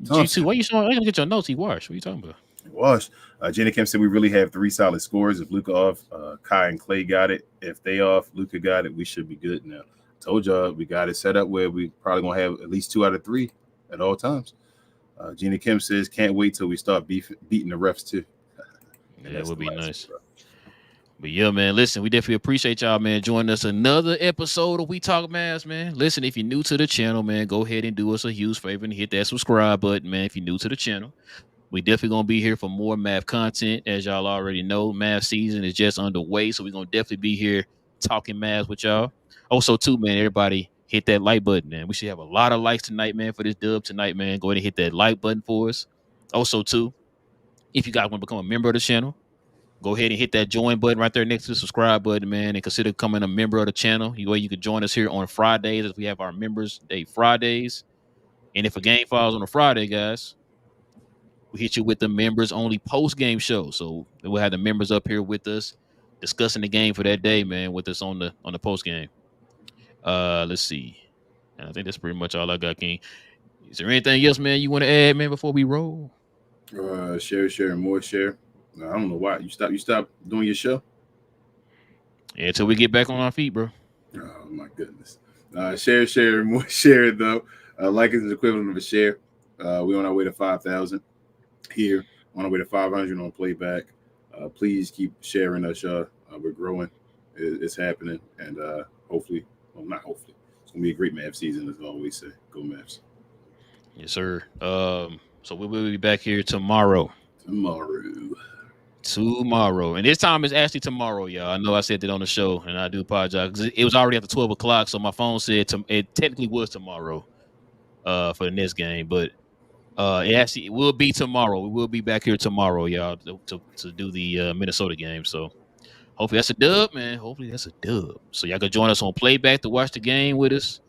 G2, why you get your notes? He washed. What are you talking about? Wash. Jenna Kim said we really have 3 solid scores. If Luka off, Kai and Klay got it. If they off, Luka got it. We should be good now. Told y'all we got it set up where we probably gonna have at least 2 out of 3 at all times. Gina Kim says can't wait till we start beating the refs too. Yeah, that would be nice. But yeah, man, listen, we definitely appreciate y'all, man, joining us another episode of We Talk Mavs, man. Listen, if you're new to the channel, man, go ahead and do us a huge favor and hit that subscribe button, man, if you're new to the channel. We definitely going to be here for more Mav content. As y'all already know, Mav season is just underway, so we're going to definitely be here talking Mavs with y'all. Also, too, man, everybody hit that like button, man. We should have a lot of likes tonight, man, for this dub tonight, man. Go ahead and hit that like button for us. Also, too, if you guys want to become a member of the channel, go ahead and hit that join button right there next to the subscribe button, man, and consider becoming a member of the channel. You can join us here on Fridays as we have our Members Day Fridays. And if a game falls on a Friday, guys, we hit you with the members only post-game show. So we'll have the members up here with us discussing the game for that day, man, with us on the post-game. Let's see. And I think that's pretty much all I got, King. Is there anything else, man, you want to add, man, before we roll? Share, and more share. I don't know why you stop doing your show. Yeah, until we get back on our feet, bro. Oh my goodness. Share, and more share though. Like is the equivalent of a share. We're on our way to 5,000 here. On our way to 500 on Playback. Please keep sharing us, y'all. We're growing. It's happening, and hopefully, well, not hopefully, it's gonna be a great Mavs season, as I always say. Go Mavs. Yes, sir. So we will be back here tomorrow. And this time is actually tomorrow, y'all. I know I said that on the show, and I do apologize because it was already after 12 o'clock, so my phone said it technically was tomorrow for the next game, but it will be tomorrow. We will be back here tomorrow, y'all, to do the Minnesota game. So hopefully that's a dub, man. Hopefully that's a dub. So y'all can join us on Playback to watch the game with us,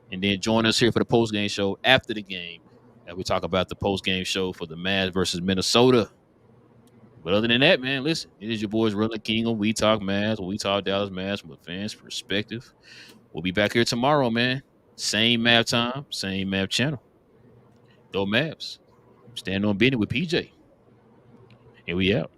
and then join us here for the post-game show after the game as we talk about the post-game show for the Mavs versus Minnesota. But other than that, man, listen, it is your boys Relle and King on We Talk Mavs, or We Talk Dallas Mavs from a fan's perspective. We'll be back here tomorrow, man. Same Mav time, same Mav channel. Go Mavs. Stand on Bidness with PJ. And we out.